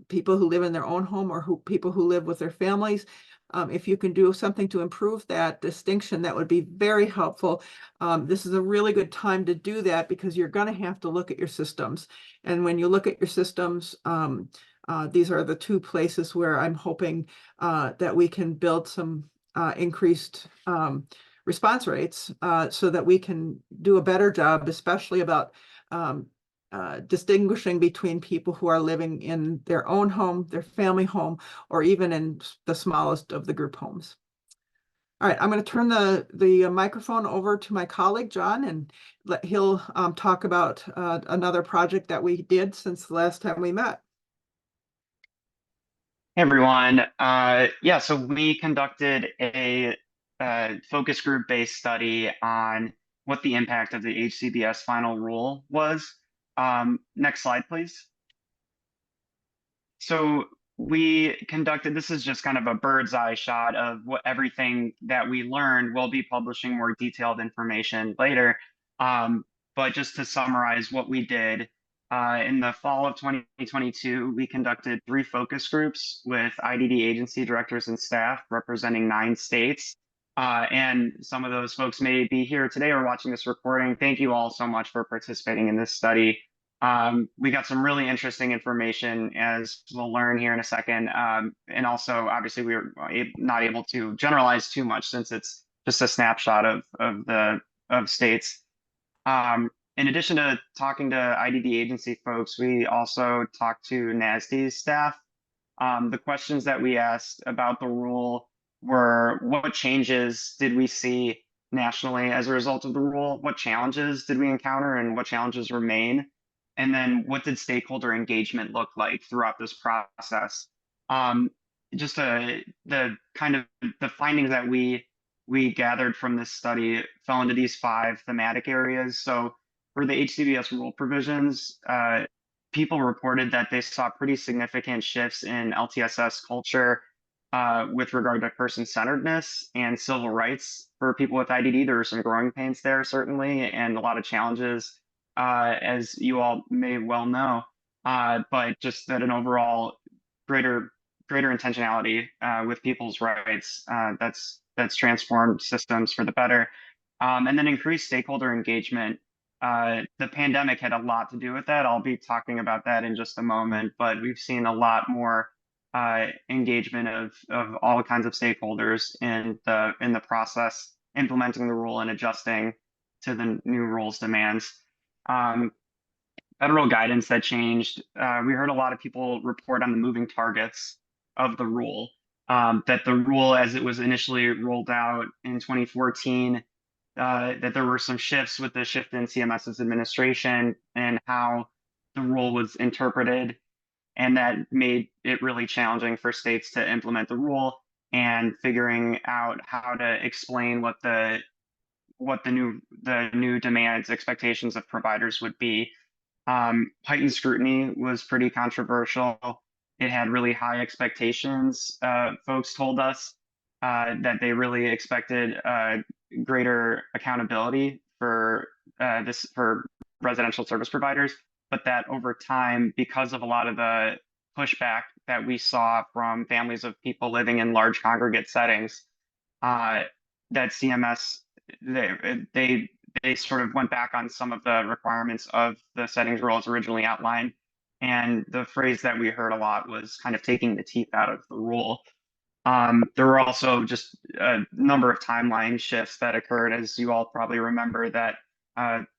people who live in their own home or people who live with their families, if you can do something to improve that distinction, that would be very helpful. This is a really good time to do that, because you're going to have to look at your systems. And when you look at your systems, these are the two places where I'm hoping that we can build some increased response rates, so that we can do a better job, especially about distinguishing between people who are living in their own home, their family home, or even in the smallest of the group homes. All right, I'm going to turn the microphone over to my colleague, John, and he'll talk about another project that we did since the last time we met. Hey everyone. Yeah, so we conducted a focus group based study on what the impact of the HCBS final rule was. Next slide, please. So we conducted, this is just kind of a bird's eye shot of what everything that we learned. We'll be publishing more detailed information later. But just to summarize what we did, in the fall of 2022, we conducted 3 focus groups with IDD agency directors and staff representing 9 states. And some of those folks may be here today or watching this recording. Thank you all so much for participating in this study. We got some really interesting information, as we'll learn here in a second. And also, obviously, we were not able to generalize too much since it's just a snapshot of states. In addition to talking to IDD agency folks, we also talked to NASD's staff. The questions that we asked about the rule were, what changes did we see nationally as a result of the rule? What challenges did we encounter and what challenges remain? And then what did stakeholder engagement look like throughout this process? Just the kind of the findings that we gathered from this study fell into these 5 thematic areas. So for the HCBS rule provisions, people reported that they saw pretty significant shifts in LTSS culture with regard to person-centeredness and civil rights for people with IDD. There were some growing pains there, certainly, and a lot of challenges, as you all may well know. But just that an overall greater intentionality with people's rights that's transformed systems for the better, and then increased stakeholder engagement. The pandemic had a lot to do with that. I'll be talking about that in just a moment, but we've seen a lot more engagement of all kinds of stakeholders in the process, implementing the rule and adjusting to the new rule's demands. Federal guidance that changed. We heard a lot of people report on the moving targets of the rule. That the rule, as it was initially rolled out in 2014, that there were some shifts with the shift in CMS's administration and how the rule was interpreted, and that made it really challenging for states to implement the rule and figuring out how to explain what the new demands, expectations of providers would be. Heightened scrutiny was pretty controversial. It had really high expectations. Folks told us that they really expected greater accountability for residential service providers, but that over time, because of a lot of the pushback that we saw from families of people living in large congregate settings, that CMS they sort of went back on some of the requirements of the settings rule as originally outlined. And the phrase that we heard a lot was kind of taking the teeth out of the rule. There were also just a number of timeline shifts that occurred, as you all probably remember, that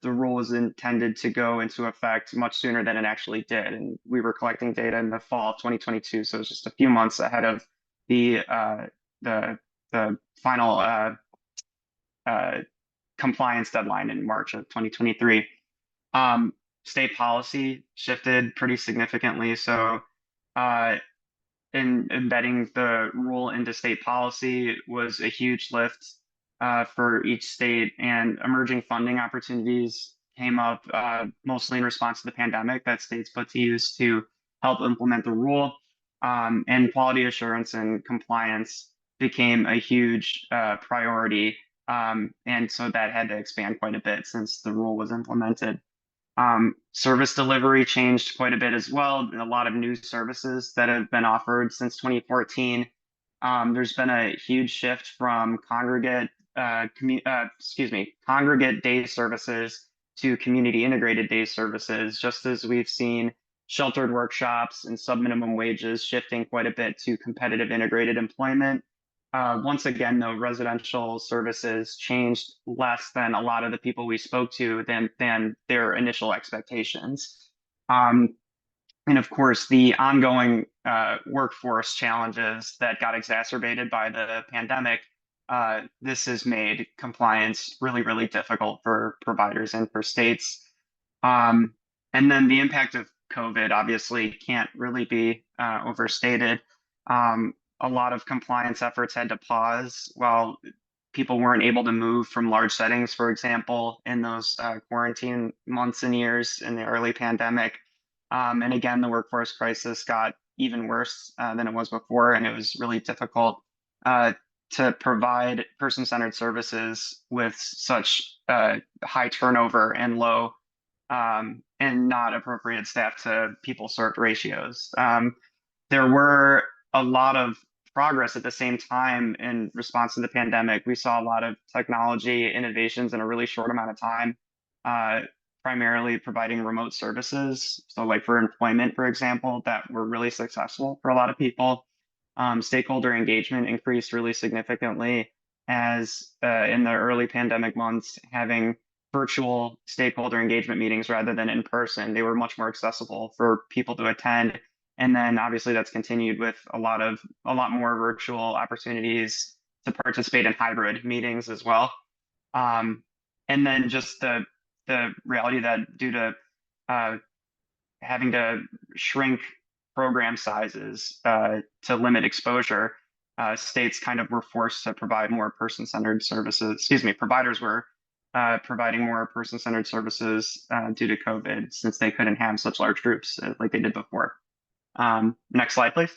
the rule was intended to go into effect much sooner than it actually did. And we were collecting data in the fall of 2022, so it was just a few months ahead of the final compliance deadline in March of 2023. State policy shifted pretty significantly. So in embedding the rule into state policy was a huge lift for each state, and emerging funding opportunities came up mostly in response to the pandemic that states put to use to help implement the rule. And quality assurance and compliance became a huge priority. And so that had to expand quite a bit since the rule was implemented. Service delivery changed quite a bit as well. A lot of new services that have been offered since 2014. There's been a huge shift from congregate day services to community integrated day services, just as we've seen sheltered workshops and sub-minimum wages shifting quite a bit to competitive integrated employment. Once again, though, residential services changed less than a lot of the people we spoke to than their initial expectations. And of course, the ongoing workforce challenges that got exacerbated by the pandemic, this has made compliance really, really difficult for providers and for states. And then the impact of COVID obviously can't really be overstated. A lot of compliance efforts had to pause while people weren't able to move from large settings, for example, in those quarantine months and years in the early pandemic. And again, the workforce crisis got even worse than it was before, and it was really difficult to provide person-centered services with such high turnover and low and not appropriate staff to people served ratios. There were a lot of progress at the same time in response to the pandemic. We saw a lot of technology innovations in a really short amount of time, primarily providing remote services. So like for employment, for example, that were really successful for a lot of people. Stakeholder engagement increased really significantly as in the early pandemic months, having virtual stakeholder engagement meetings rather than in person. They were much more accessible for people to attend. And then obviously that's continued with a lot more virtual opportunities to participate in hybrid meetings as well. And then just the reality that due to having to shrink program sizes to limit exposure, states kind of were forced to provide more person-centered services. Excuse me, providers were providing more person-centered services due to COVID, since they couldn't have such large groups like they did before. Next slide, please.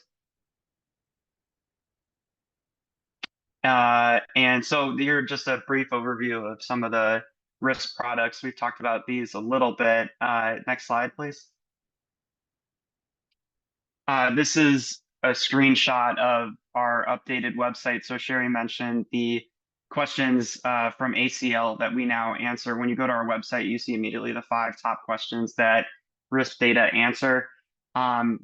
And so here, just a brief overview of some of the RISP products. We've talked about these a little bit. Next slide, please. This is a screenshot of our updated website. So Sherry mentioned the questions from ACL that we now answer. When you go to our website, you see immediately the 5 top questions that RISP data answer.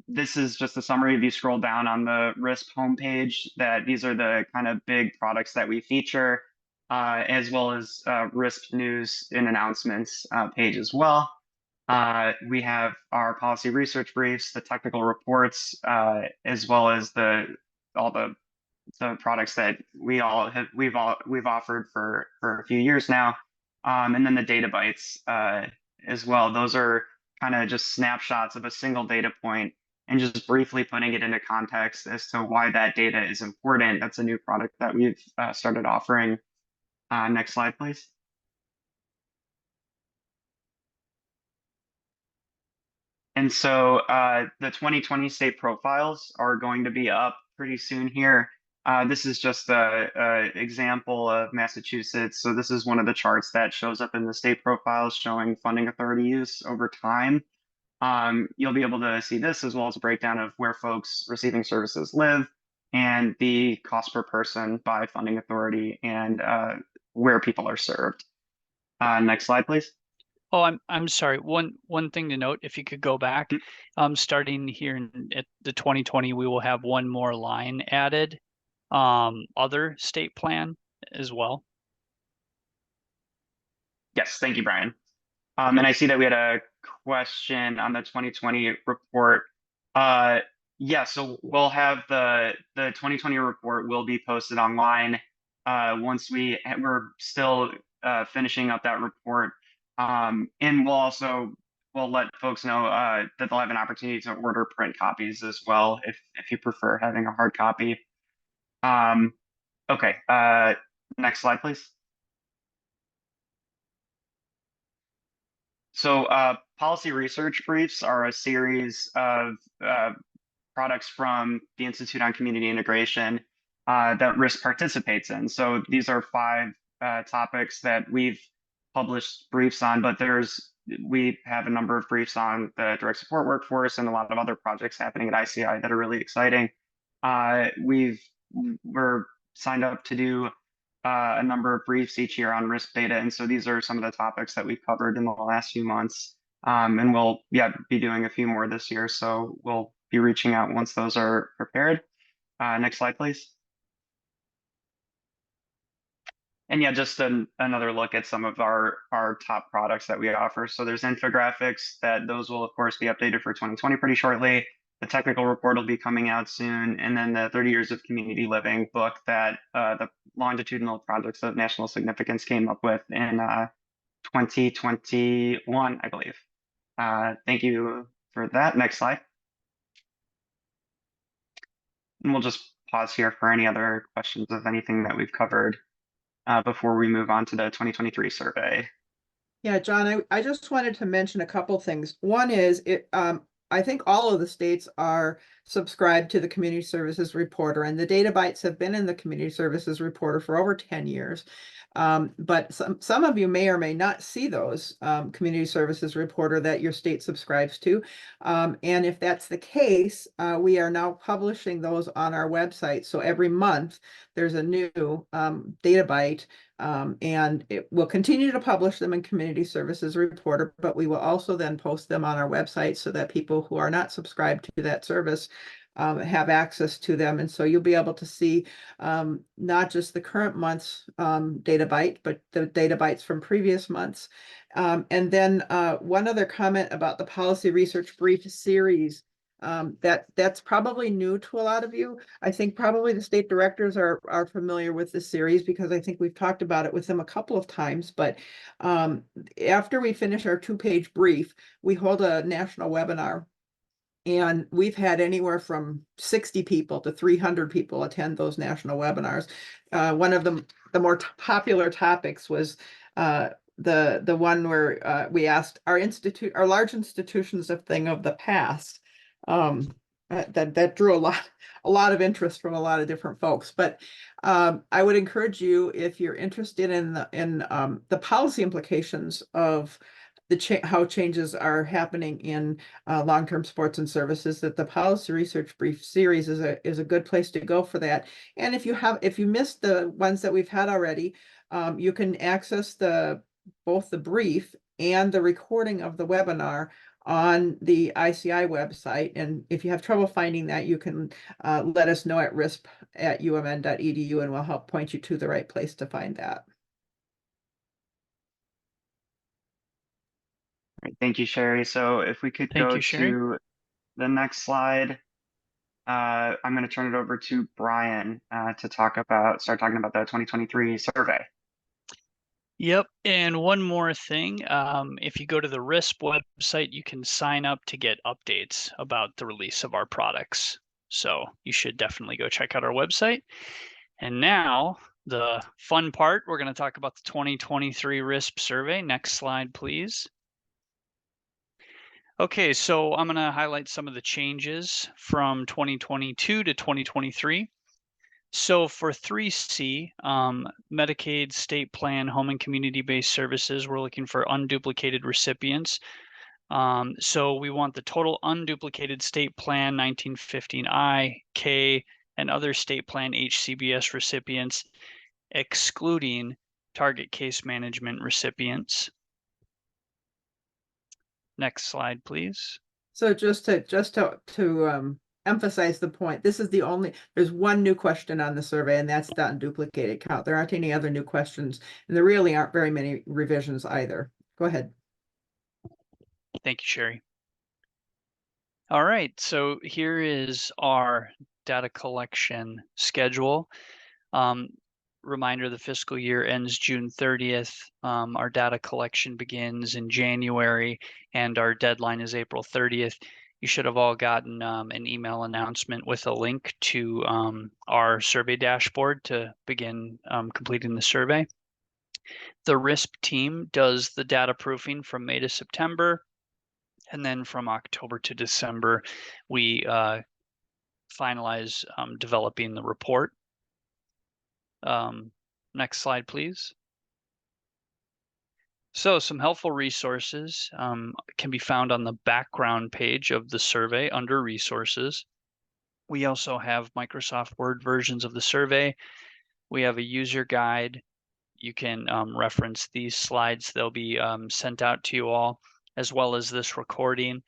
This is just a summary. If you scroll down on the RISP homepage, that these are the kind of big products that we feature, as well as RISP news and announcements page as well. We have our policy research briefs, the technical reports, as well as all the products that we've offered for a few years now, and then the data bites as well. Those are kind of just snapshots of a single data point and just briefly putting it into context as to why that data is important. That's a new product that we've started offering. Next slide, please. And so the 2020 state profiles are going to be up pretty soon here. This is just an example of Massachusetts. So this is one of the charts that shows up in the state profiles showing funding authority use over time. You'll be able to see this as well as a breakdown of where folks receiving services live and the cost per person by funding authority and where people are served. Next slide, please. Oh, I'm sorry. One thing to note, if you could go back, starting here at the 2020, we will have one more line added, other state plan as well. Yes, thank you, Brian. And I see that we had a question on the 2020 report. Yeah, so we'll have the 2020 report will be posted online once we're still finishing up that report. And we'll let folks know that they'll have an opportunity to order print copies as well if you prefer having a hard copy. Okay, next slide, please. So policy research briefs are a series of products from the Institute on Community Integration that RISP participates in. So these are 5 topics that we've published briefs on, but we have a number of briefs on the direct support workforce and a lot of other projects happening at ICI that are really exciting. We're signed up to do a number of briefs each year on RISP data, and so these are some of the topics that we've covered in the last few months. And we'll be doing a few more this year, so we'll be reaching out once those are prepared. Next slide, please. And yeah, just another look at some of our top products that we offer. So there's infographics those will of course be updated for 2020 pretty shortly. The technical report will be coming out soon, and then the 30 Years of Community Living book that the longitudinal projects of national significance came up with in 2021, I believe. Thank you for that. Next slide. And we'll just pause here for any other questions of anything that we've covered before we move on to the 2023 survey. Yeah, John, I just wanted to mention a couple things. One is I think all of the states are subscribed to the Community Services Reporter, and the data bites have been in the Community Services Reporter for over 10 years. But some of you may or may not see those Community Services Reporter that your state subscribes to. And if that's the case, we are now publishing those on our website. So every month there's a new data bite. And we'll continue to publish them in Community Services Reporter, but we will also then post them on our website so that people who are not subscribed to that service have access to them. And so you'll be able to see not just the current month's data bite, but the data bites from previous months. And then one other comment about the Policy Research Brief series. That's probably new to a lot of you. I think probably the state directors are familiar with this series because I think we've talked about it with them a couple of times. But after we finish our 2-page brief, we hold a national webinar. And we've had anywhere from 60 people to 300 people attend those national webinars. One of the more popular topics was the one where we asked our large institutions a thing of the past. That drew a lot of interest from a lot of different folks. But I would encourage you, if you're interested in the policy implications of how changes are happening in long-term sports and services, that the Policy Research Brief series is a good place to go for that. And if you missed the ones that we've had already, you can access both the brief and the recording of the webinar on the ICI website. And if you have trouble finding that, you can let us know at risp@umn.edu, and we'll help point you to the right place to find that. All right, thank you, Sherry. So if we could Thank go you, Sherry. to the next slide, I'm going to turn it over to Brian to start talking about the 2023 survey. Yep. And one more thing, if you go to the RISP website, you can sign up to get updates about the release of our products. So you should definitely go check out our website. And now the fun part, we're going to talk about the 2023 RISP survey. Next slide, please. Okay, so I'm going to highlight some of the changes from 2022 to 2023. So for 3C, Medicaid, state plan, home and community-based services, we're looking for unduplicated recipients. So we want the total unduplicated state plan 1915I, K, and other state plan HCBS recipients, excluding target case management recipients. Next slide, please. So just to emphasize the point, there's one new question on the survey, and that's the unduplicated count. There aren't any other new questions, and there really aren't very many revisions either. Go ahead. Thank you, Sherry. All right, so here is our data collection schedule. Reminder, the fiscal year ends June 30th. Our data collection begins in January, and our deadline is April 30th. You should have all gotten an email announcement with a link to our survey dashboard to begin completing the survey. The RISP team does the data proofing from May to September, and then from October to December, we finalize developing the report. Next slide, please. So some helpful resources can be found on the background page of the survey under resources. We also have Microsoft Word versions of the survey. We have a user guide. You can reference these slides. They'll be sent out to you all, as well as this recording.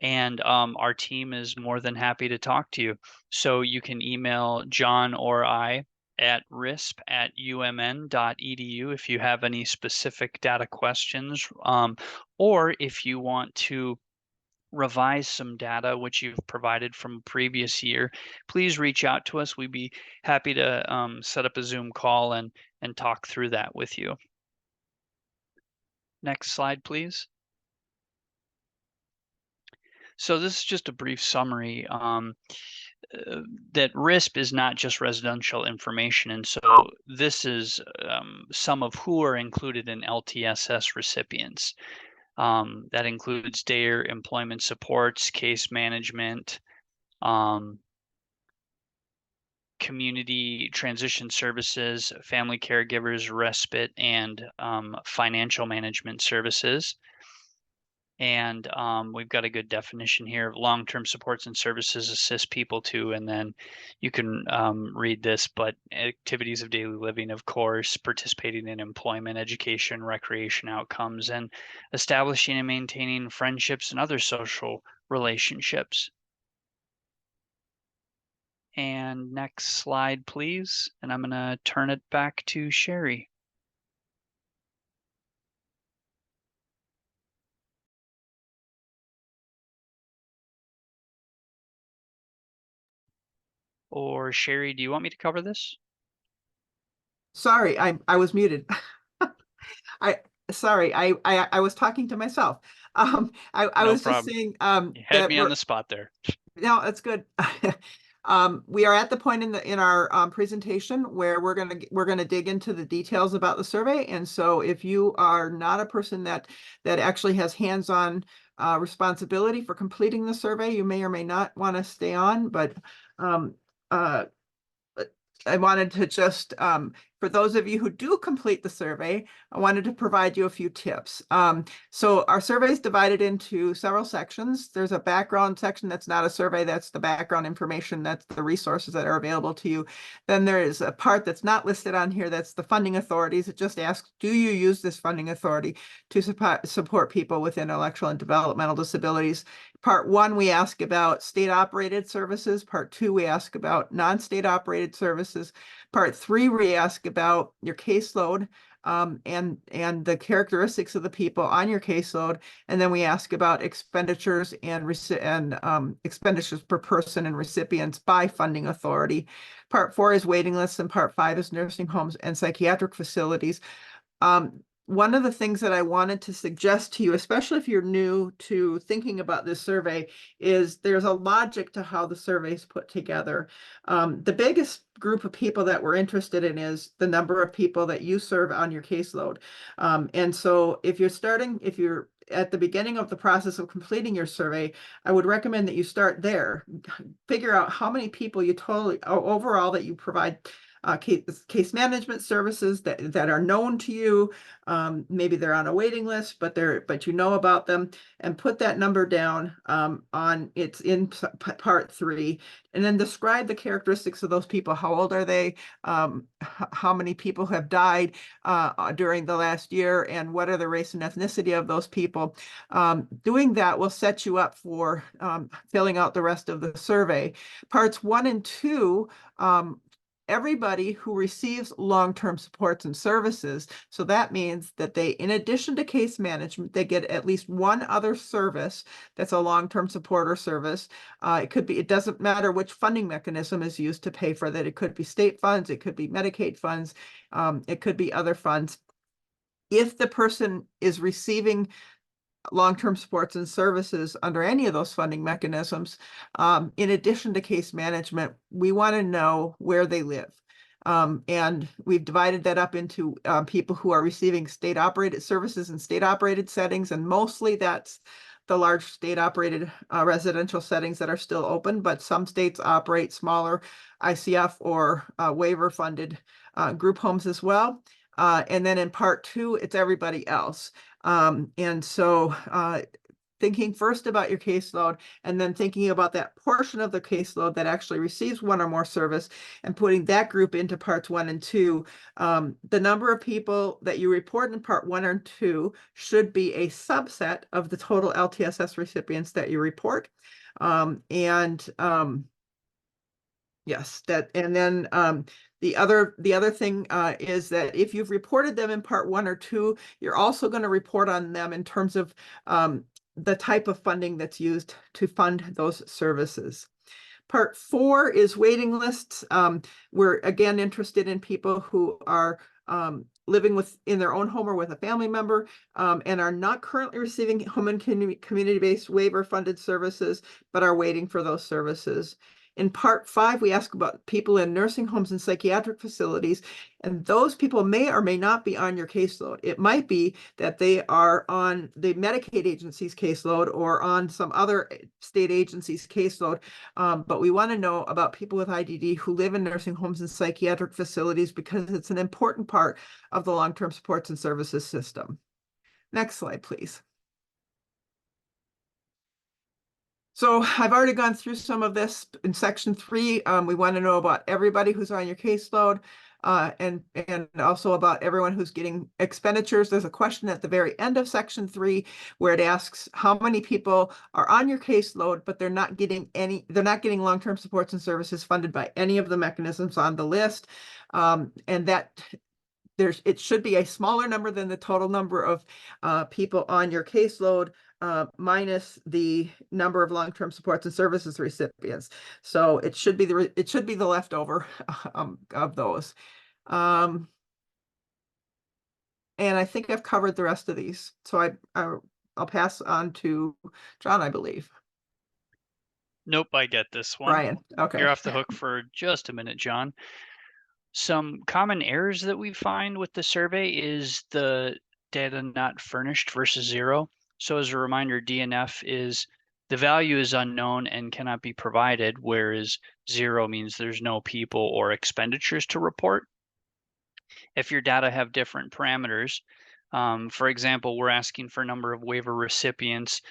And our team is more than happy to talk to you. So you can email John or I at risp@umn.edu if you have any specific data questions, or if you want to revise some data which you've provided from a previous year, please reach out to us. We'd be happy to set up a Zoom call and talk through that with you. Next slide, please. So this is just a brief summary. that RISP is not just residential information. And so this is some of who are included in LTSS recipients. That includes DARE, employment supports, case management, community transition services, family caregivers, respite, and financial management services. And we've got a good definition here of long-term supports and services assist people to, and then you can read this, but activities of daily living, of course, participating in employment, education, recreation outcomes, and establishing and maintaining friendships and other social relationships. And next slide, please. And I'm going to turn it back to Sherry. Or Sherry, do you want me to cover this? Sorry, I was muted. Sorry, I was talking to myself. I No was just problem. saying You had that me on the spot there. no, that's good. We are at the point in our presentation where we're gonna dig into the details about the survey. And so if you are not a person that actually has hands-on responsibility for completing the survey, you may or may not want to stay on. But I wanted to just, for those of you who do complete the survey, I wanted to provide you a few tips. So our survey is divided into several sections. There's a background section that's not a survey, that's the background information, that's the resources that are available to you. Then there is a part that's not listed on here, that's the funding authorities. It just asks, do you use this funding authority to support people with intellectual and developmental disabilities? Part 1, we ask about state-operated services. Part 2, we ask about non-state operated services. Part 3, we ask about your caseload and the characteristics of the people on your caseload. And then we ask about expenditures and expenditures per person and recipients by funding authority. Part 4 is waiting lists, and Part 5 is nursing homes and psychiatric facilities. One of the things that I wanted to suggest to you, especially if you're new to thinking about this survey, is there's a logic to how the survey is put together. The biggest group of people that we're interested in is the number of people that you serve on your caseload. And so if you're at the beginning of the process of completing your survey, I would recommend that you start there. Figure out how many people you overall that you provide case management services that are known to you. Maybe they're on a waiting list, but you know about them, and put that number down it's in part 3, and then describe the characteristics of those people. How old are they? How many people have died during the last year, and what are the race and ethnicity of those people? Doing that will set you up for filling out the rest of the survey. Parts 1 and 2, everybody who receives long-term supports and services. So that means that they, in addition to case management, they get at least one other service that's a long-term support or service. It doesn't matter which funding mechanism is used to pay for that. It could be state funds, it could be Medicaid funds, it could be other funds. If the person is receiving long-term supports and services under any of those funding mechanisms, in addition to case management, we want to know where they live. And we've divided that up into people who are receiving state-operated services in state-operated settings, and mostly that's the large state-operated residential settings that are still open, but some states operate smaller ICF or waiver-funded group homes as well. And then in part 2, it's everybody else. And so thinking first about your caseload, and then thinking about that portion of the caseload that actually receives one or more service, and putting that group into parts 1 and 2. The number of people that you report in part 1 or 2 should be a subset of the total LTSS recipients that you report. Yes, and then the other thing is that if you've reported them in part 1 or 2, you're also going to report on them in terms of the type of funding that's used to fund those services. Part 4 is waiting lists. We're again interested in people who are living in their own home or with a family member, and are not currently receiving home and community-based waiver funded services, but are waiting for those services. In part 5, we ask about people in nursing homes and psychiatric facilities, and those people may or may not be on your caseload. It might be that they are on the Medicaid agency's caseload or on some other state agency's caseload, but we want to know about people with IDD who live in nursing homes and psychiatric facilities because it's an important part of the long-term supports and services system. Next slide, please. So I've already gone through some of this in section 3. We want to know about everybody who's on your caseload, and also about everyone who's getting expenditures. There's a question at the very end of section 3 where it asks how many people are on your caseload, but they're not getting long-term supports and services funded by any of the mechanisms on the list. And that it should be a smaller number than the total number of people on your caseload, minus the number of long-term supports and services recipients. So it should be the leftover of those. And I think I've covered the rest of these. So I'll pass on to John, I believe. Nope, I get this one. Brian, okay. You're off the hook for just a minute, John. Some common errors that we find with the survey is the data not furnished versus 0. So as a reminder, DNF is the value is unknown and cannot be provided, whereas 0 means there's no people or expenditures to report. If your data have different parameters, for example, we're asking for a number of waiver recipients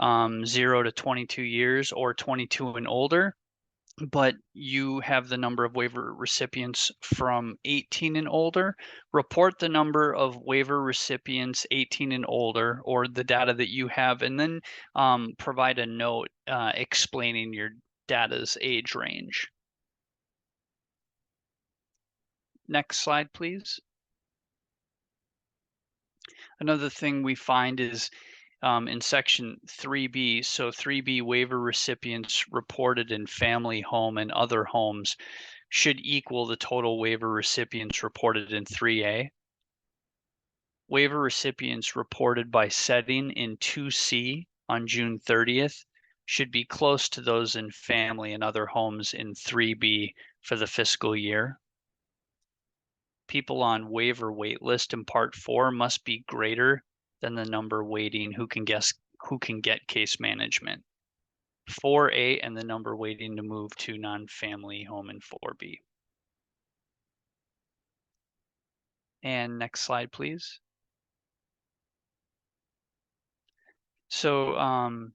0 to 22 years or 22 and older, but you have the number of waiver recipients from 18 and older. Report the number of waiver recipients 18 and older, or the data that you have, and then provide a note explaining your data's age range. Next slide, please. Another thing we find is in section 3B, so 3B waiver recipients reported in family home and other homes should equal the total waiver recipients reported in 3A. Waiver recipients reported by setting in 2C on June 30th should be close to those in family and other homes in 3B for the fiscal year. People on waiver wait list in part 4 must be greater than the number waiting who can get case management. 4A and the number waiting to move to non-family home in 4B. And next slide, please. So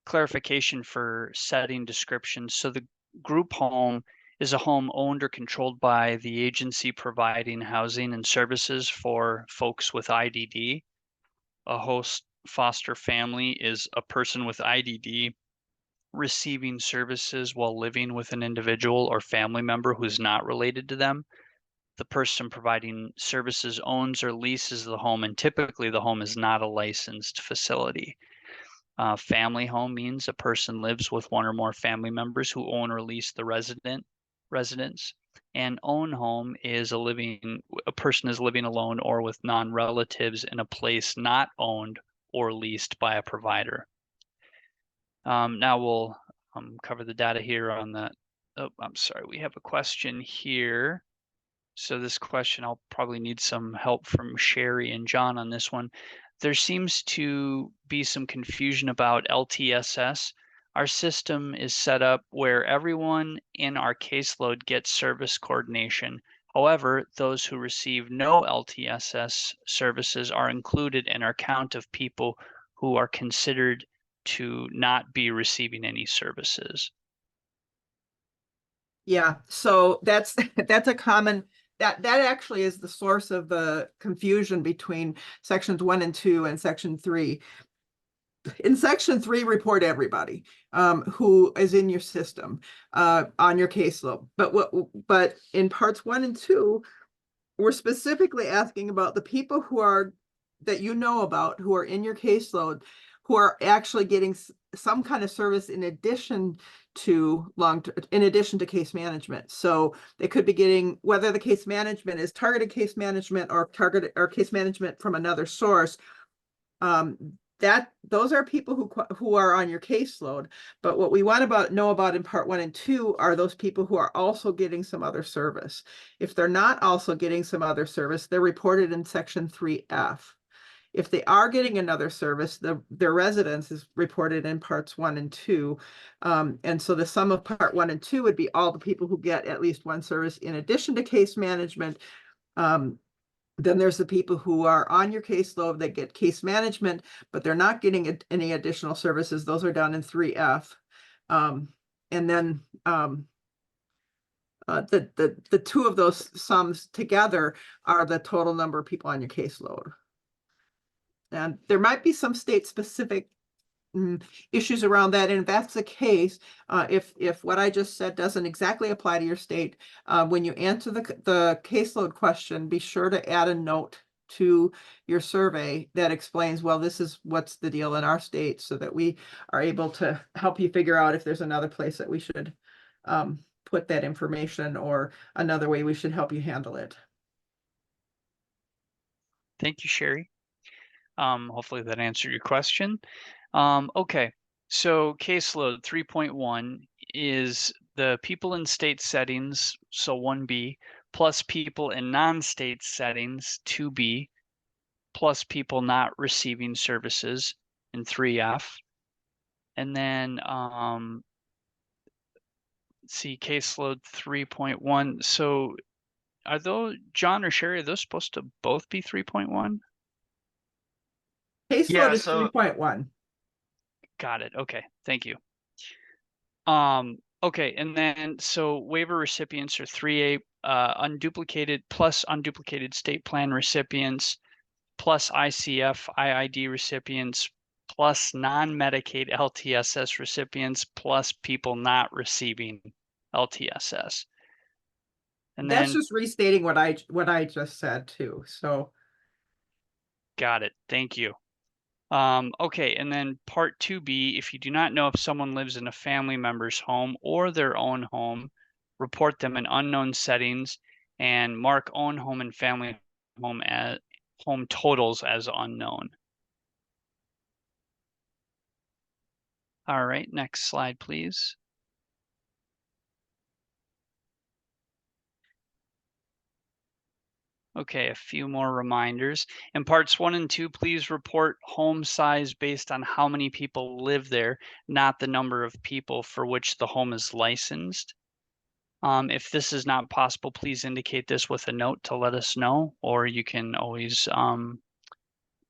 clarification for setting descriptions. So the group home is a home owned or controlled by the agency providing housing and services for folks with IDD. A host foster family is a person with IDD receiving services while living with an individual or family member who's not related to them. The person providing services owns or leases the home, and typically the home is not a licensed facility. Family home means a person lives with one or more family members who own or lease the residence. And own home is a person is living alone or with non-relatives in a place not owned or leased by a provider. Now we'll cover the data here on that. Oh, I'm sorry, we have a question here. So this question, I'll probably need some help from Sherry and John on this one. There seems to be some confusion about LTSS. Our system is set up where everyone in our caseload gets service coordination. However, those who receive no LTSS services are included in our count of people who are considered to not be receiving any services. Yeah, so that's a common, that actually is the source of the confusion between sections 1 and 2 and section 3. In section 3, report everybody who is in your system on your caseload. But in parts 1 and 2, we're specifically asking about the people that you know about who are in your caseload, who are actually getting some kind of service in addition to case management. So they could be getting, whether the case management is targeted case management or case management from another source, those are people who are on your caseload. But what we want to know about in part 1 and 2 are those people who are also getting some other service. If they're not also getting some other service, they're reported in section 3F. If they are getting another service, their residence is reported in parts 1 and 2. And so the sum of part 1 and 2 would be all the people who get at least one service in addition to case management. Then there's the people who are on your caseload that get case management, but they're not getting any additional services. Those are down in 3F. And then the two of those sums together are the total number of people on your caseload. And there might be some state-specific issues around that. And if that's the case, if what I just said doesn't exactly apply to your state, when you answer the caseload question, be sure to add a note to your survey that explains, well, this is what's the deal in our state, so that we are able to help you figure out if there's another place that we should put that information, or another way we should help you handle it. Thank you, Sherry. Hopefully that answered your question. Okay, so caseload 3.1 is the people in state settings, so 1B, plus people in non-state settings, 2B, plus people not receiving services in 3F. And then, let's see, caseload 3.1. So are those, John or Sherry, are those supposed to both be 3.1? Caseload is 3.1. Got it. Okay, thank you. Okay, and then so waiver recipients are 3A, unduplicated plus unduplicated state plan recipients, plus ICF IID recipients, plus non-Medicaid LTSS recipients, plus people not receiving LTSS. And That's then just restating what I just said too. So got it. Thank you. Okay, and then part 2B, if you do not know if someone lives in a family member's home or their own home, report them in unknown settings and mark own home and family home as home totals as unknown. All right, next slide, please. Okay, a few more reminders. In parts 1 and 2, please report home size based on how many people live there, not the number of people for which the home is licensed. If this is not possible, please indicate this with a note to let us know, or you can always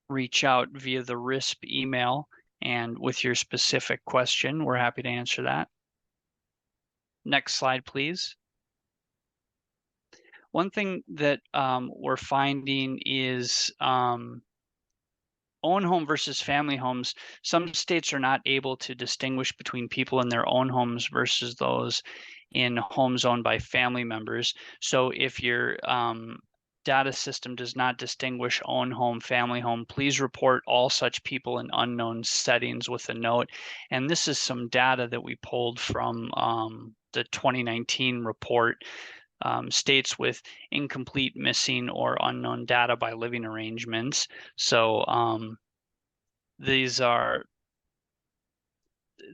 reach out via the RISP email, and with your specific question, we're happy to answer that. Next slide, please. One thing that we're finding is own home versus family homes. Some states are not able to distinguish between people in their own homes versus those in homes owned by family members. So if your data system does not distinguish own home, family home, please report all such people in unknown settings with a note. And this is some data that we pulled from the 2019 report. States with incomplete, missing, or unknown data by living arrangements. So these are,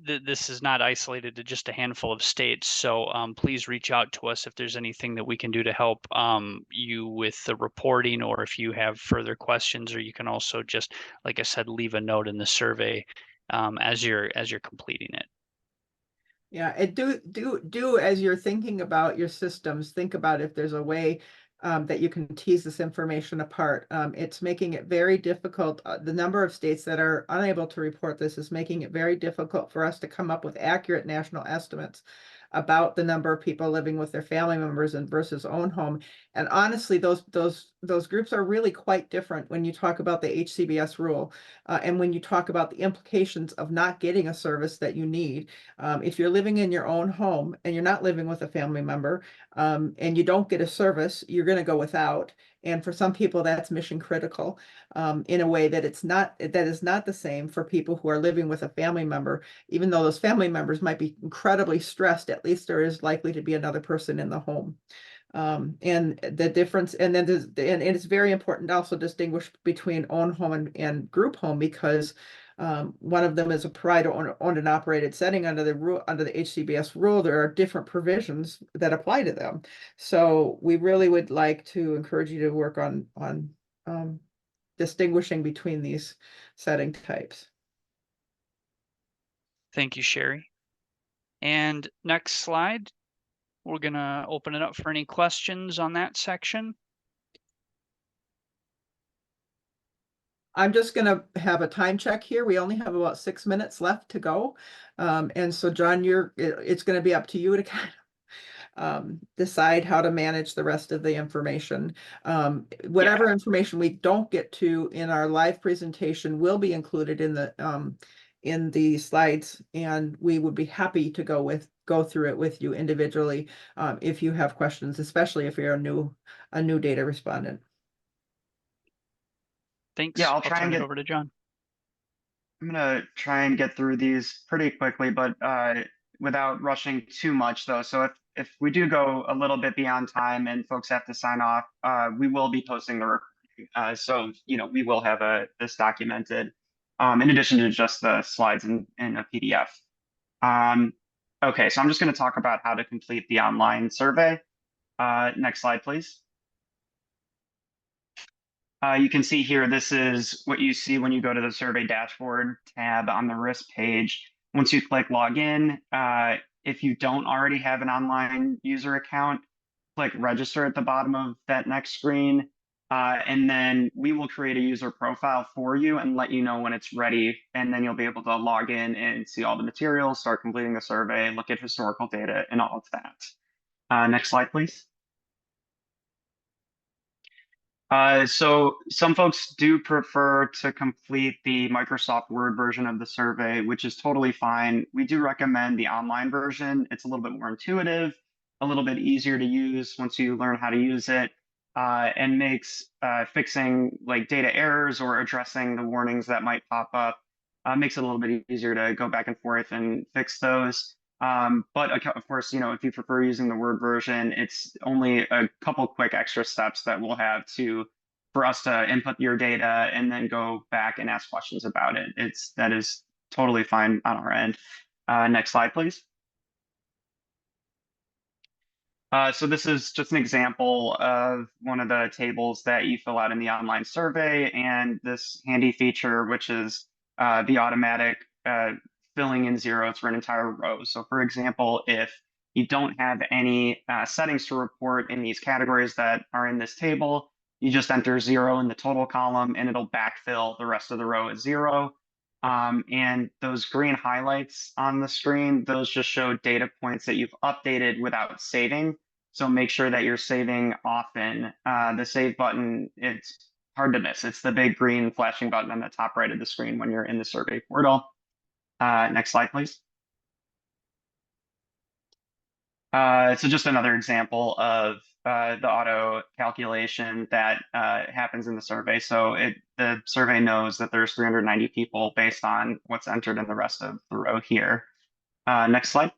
this is not isolated to just a handful of states. So please reach out to us if there's anything that we can do to help you with the reporting, or if you have further questions, or you can also just, like I said, leave a note in the survey as you're completing it. yeah, and do as you're thinking about your systems, think about if there's a way that you can tease this information apart. It's making it very difficult. The number of states that are unable to report this is making it very difficult for us to come up with accurate national estimates about the number of people living with their family members and versus own home. And honestly, those groups are really quite different when you talk about the HCBS rule and when you talk about the implications of not getting a service that you need. If you're living in your own home and you're not living with a family member and you don't get a service, you're going to go without. And for some people, that's mission critical in a way that is not the same for people who are living with a family member. Even though those family members might be incredibly stressed, at least there is likely to be another person in the home. And the difference, and then and it's very important to also distinguish between own home and group home, because One of them is a provider-owned and operated setting under the HCBS rule. There are different provisions that apply to them. So we really would like to encourage you to work on distinguishing between these setting types. Thank you, Sherry. And next slide, we're gonna open it up for any questions on that section. I'm just going to have a time check here. We only have about 6 minutes left to go. And so John, it's going to be up to you to kind of decide how to manage the rest of the information. Whatever information we don't get to in our live presentation will be included in the slides, and we would be happy to go through it with you individually if you have questions, especially if you're a new data respondent. Thanks. Yeah, I'll turn it over to John. I'm gonna try and get through these pretty quickly, but without rushing too much though. So if we do go a little bit beyond time and folks have to sign off, we will be posting the recording. So we will have this documented in addition to just the slides in a PDF. Okay, so I'm just going to talk about how to complete the online survey. Next slide, please. You can see here, this is what you see when you go to the survey dashboard tab on the RISP page. Once you click login, if you don't already have an online user account, click register at the bottom of that next screen. And then we will create a user profile for you and let you know when it's ready. And then you'll be able to log in and see all the materials, start completing the survey, look at historical data and all of that. Next slide, please. So some folks do prefer to complete the Microsoft Word version of the survey, which is totally fine. We do recommend the online version. It's a little bit more intuitive, a little bit easier to use once you learn how to use it, and makes fixing like data errors or addressing the warnings that might pop up, makes it a little bit easier to go back and forth and fix those. But of course, if you prefer using the Word version, it's only a couple quick extra steps that we'll have for us to input your data and then go back and ask questions about it. That is totally fine on our end. Next slide, please. So this is just an example of one of the tables that you fill out in the online survey, and this handy feature, which is the automatic filling in zeros for an entire row. So for example, if you don't have any settings to report in these categories that are in this table, you just enter 0 in the total column and it'll backfill the rest of the row at 0. And those green highlights on the screen, those just show data points that you've updated without saving. So make sure that you're saving often. The save button, it's hard to miss. It's the big green flashing button on the top right of the screen when you're in the survey portal. Next slide, please. So just another example of the auto calculation that happens in the survey. So the survey knows that there's 390 people based on what's entered in the rest of the row here. Next slide.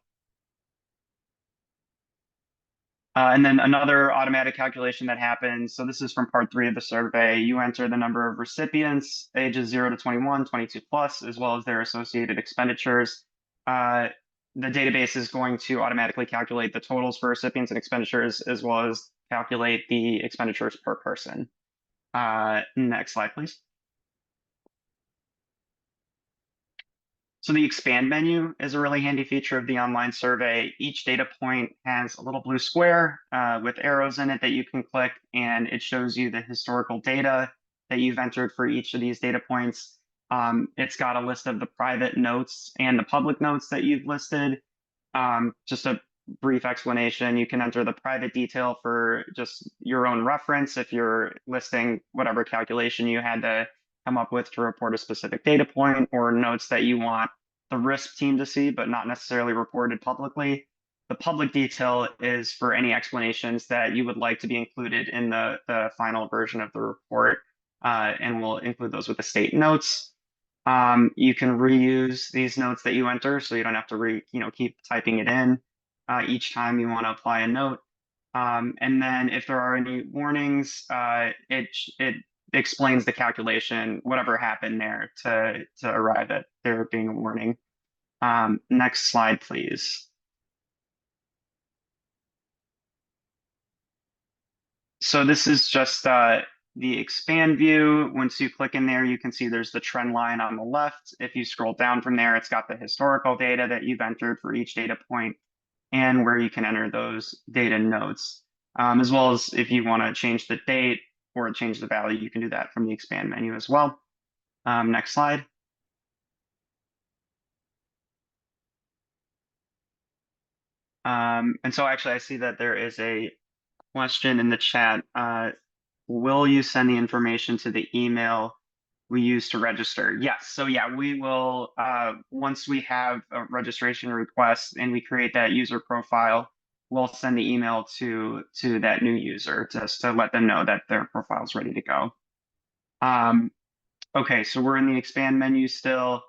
And then another automatic calculation that happens. So this is from part 3 of the survey. You enter the number of recipients, ages 0 to 21, 22 plus, as well as their associated expenditures. The database is going to automatically calculate the totals for recipients and expenditures, as well as calculate the expenditures per person. Next slide, please. So the expand menu is a really handy feature of the online survey. Each data point has a little blue square with arrows in it that you can click, and it shows you the historical data that you've entered for each of these data points. It's got a list of the private notes and the public notes that you've listed. Just a brief explanation, you can enter the private detail for just your own reference if you're listing whatever calculation you had to come up with to report a specific data point, or notes that you want the RISP team to see, but not necessarily reported publicly. The public detail is for any explanations that you would like to be included in the final version of the report, and we'll include those with the state notes. You can reuse these notes that you enter, so you don't have to keep typing it in each time you want to apply a note. And then if there are any warnings, it explains the calculation, whatever happened there to arrive at there being a warning. Next slide, please. So this is just the expand view. Once you click in there, you can see there's the trend line on the left. If you scroll down from there, it's got the historical data that you've entered for each data point and where you can enter those data notes, as well as if you want to change the date or change the value, you can do that from the expand menu as well. Next slide. And so actually I see that there is a question in the chat. Will you send the information to the email we use to register? Yes. So yeah, we will, once we have a registration request and we create that user profile, we'll send the email to that new user just to let them know that their profile is ready to go. Okay, so we're in the expand menu still.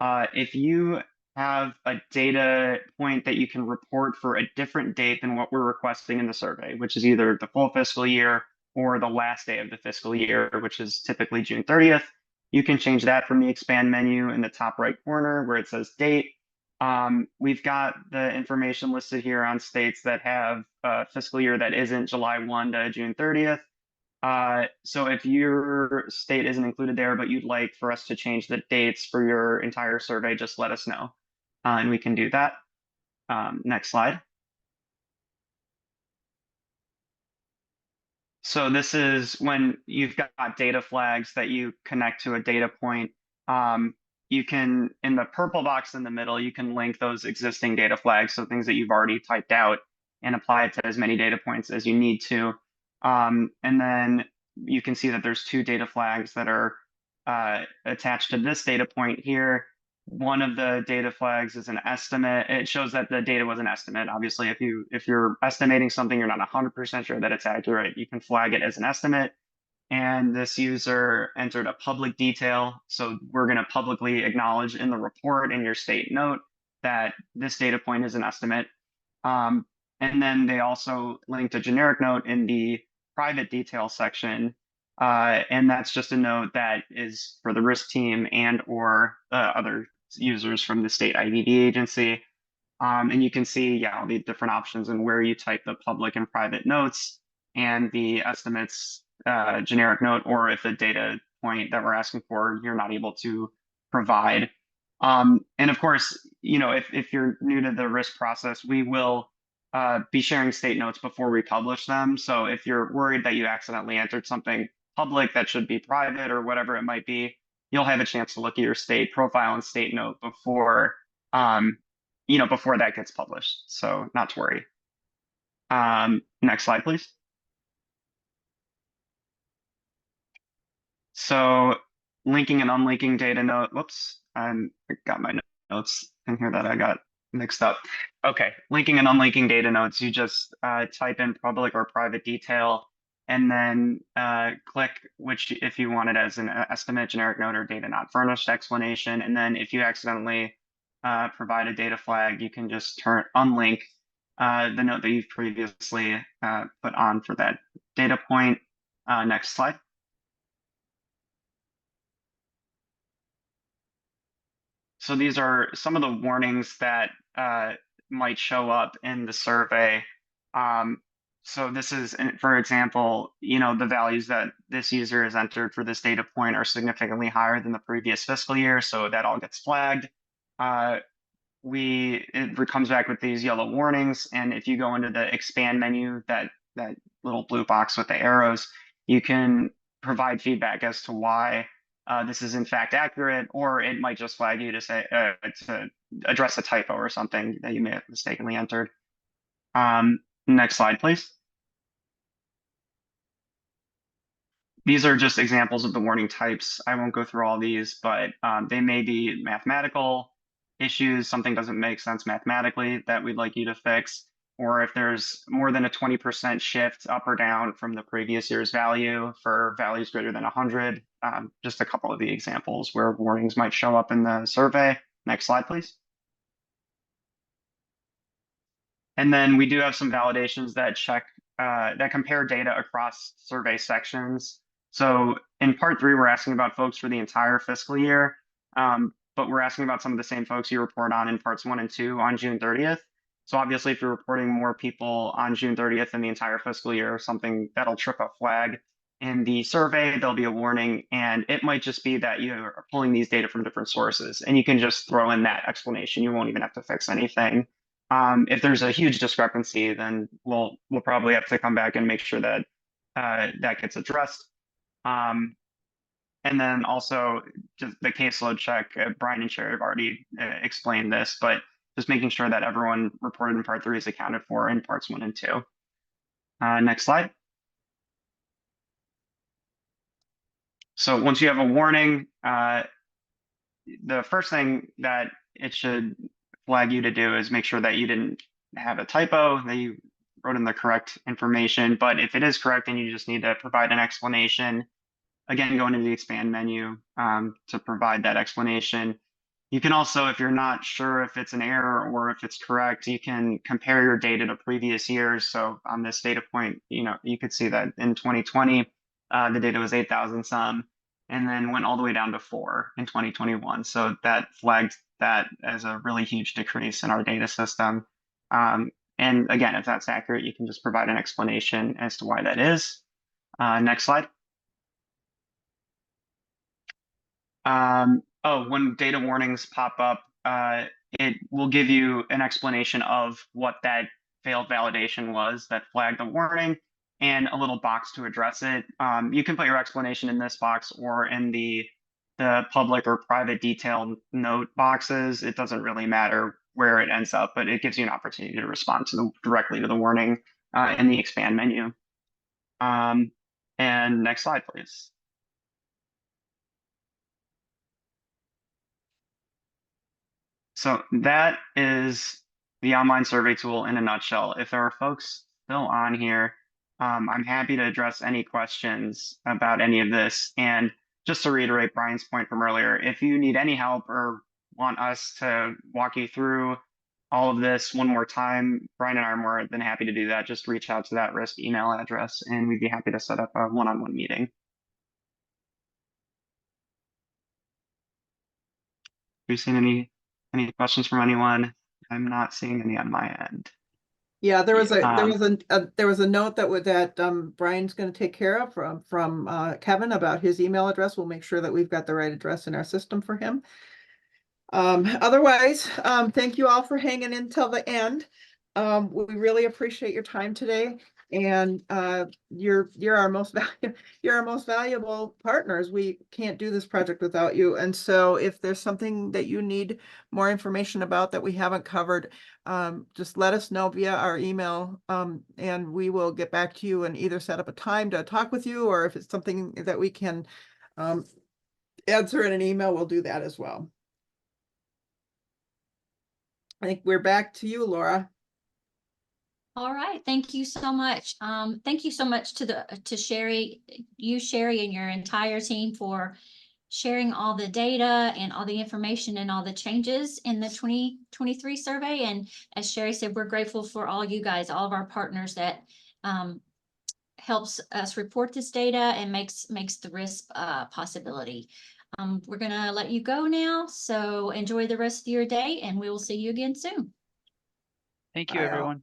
If you have a data point that you can report for a different date than what we're requesting in the survey, which is either the full fiscal year or the last day of the fiscal year, which is typically June 30th, you can change that from the expand menu in the top right corner where it says date. We've got the information listed here on states that have a fiscal year that isn't July 1 to June 30th. So if your state isn't included there, but you'd like for us to change the dates for your entire survey, just let us know, and we can do that. Next slide. So this is when you've got data flags that you connect to a data point. You can, in the purple box in the middle, you can link those existing data flags, so things that you've already typed out, and apply it to as many data points as you need to. And then you can see that there's two data flags that are attached to this data point here. One of the data flags is an estimate. It shows that the data was an estimate. Obviously, if you're estimating something, you're not 100% sure that it's accurate, you can flag it as an estimate. And this user entered a public detail. So we're going to publicly acknowledge in the report in your state note that this data point is an estimate. And then they also linked a generic note in the private detail section. And that's just a note that is for the RISP team and or other users from the state IDD agency. And you can see, yeah, all the different options and where you type the public and private notes and the estimates generic note, or if the data point that we're asking for, you're not able to provide. And of course, you know, if you're new to the RISP process, we will be sharing state notes before we publish them. So if you're worried that you accidentally entered something public that should be private or whatever it might be, you'll have a chance to look at your state profile and state note before, you know, before that gets published. So not to worry. Next slide, please. So linking and unlinking data note. Whoops, I got my notes in here that I got mixed up. Okay, linking and unlinking data notes. You just type in public or private detail, and then click which, if you want it as an estimate, generic note, or data not furnished explanation. And then if you accidentally provide a data flag, you can just unlink the note that you've previously put on for that data point. Next slide. So these are some of the warnings that might show up in the survey. So this is, for example, you know, the values that this user has entered for this data point are significantly higher than the previous fiscal year, so that all gets flagged. It comes back with these yellow warnings, and if you go into the expand menu, that little blue box with the arrows, you can provide feedback as to why this is in fact accurate, or it might just flag you to say to address a typo or something that you may have mistakenly entered. Next slide, please. These are just examples of the warning types. I won't go through all these, but they may be mathematical issues, something doesn't make sense mathematically that we'd like you to fix, or if there's more than a 20% shift up or down from the previous year's value for values greater than 100. Just a couple of the examples where warnings might show up in the survey. Next slide, please. And then we do have some validations that check that compare data across survey sections. So in part 3, we're asking about folks for the entire fiscal year, but we're asking about some of the same folks you report on in parts 1 and 2 on June 30th. So obviously, if you're reporting more people on June 30th than the entire fiscal year, something that'll trip a flag in the survey, there'll be a warning, and it might just be that you're pulling these data from different sources, and you can just throw in that explanation. You won't even have to fix anything. If there's a huge discrepancy, then we'll probably have to come back and make sure that that gets addressed. And then also just the caseload check, Brian and Sherry have already explained this, but just making sure that everyone reported in part 3 is accounted for in parts 1 and 2. Next slide. So once you have a warning, the first thing that it should flag you to do is make sure that you didn't have a typo, that you wrote in the correct information. But if it is correct, then you just need to provide an explanation. Again, go into the expand menu to provide that explanation. You can also, if you're not sure if it's an error or if it's correct, you can compare your data to previous years. So on this data point, you could see that in 2020, the data was 8,000 some, and then went all the way down to 4 in 2021. So that flagged that as a really huge decrease in our data system. And again, if that's accurate, you can just provide an explanation as to why that is. Next slide. When data warnings pop up, it will give you an explanation of what that failed validation was that flagged the warning and a little box to address it. You can put your explanation in this box or in the public or private detailed note boxes. It doesn't really matter where it ends up, but it gives you an opportunity to respond directly to the warning in the expand menu. And next slide, please. So that is the online survey tool in a nutshell. If there are folks still on here, I'm happy to address any questions about any of this. And just to reiterate Brian's point from earlier, if you need any help or want us to walk you through all of this one more time, Brian and I are more than happy to do that. Just reach out to that RISP email address and we'd be happy to set up a one-on-one meeting. Have you seen any questions from anyone? I'm not seeing any on my end. Yeah, there was a note that Brian's going to take care of from Kevin about his email address. We'll make sure that we've got the right address in our system for him. Otherwise, thank you all for hanging in till the end. We really appreciate your time today, and you're our most valuable partners. We can't do this project without you. And so if there's something that you need more information about that we haven't covered, just let us know via our email, and we will get back to you and either set up a time to talk with you, or if it's something that we can answer in an email, we'll do that as well. I think we're back to you, Laura. All right, thank you so much. Thank you so much to Sherry, and your entire team for sharing all the data and all the information and all the changes in the 2023 survey. And as Sherry said, we're grateful for all you guys, all of our partners that helps us report this data and makes the RISP a possibility. We're gonna let you go now, so enjoy the rest of your day and we will see you again soon. Thank you, Bye all. everyone.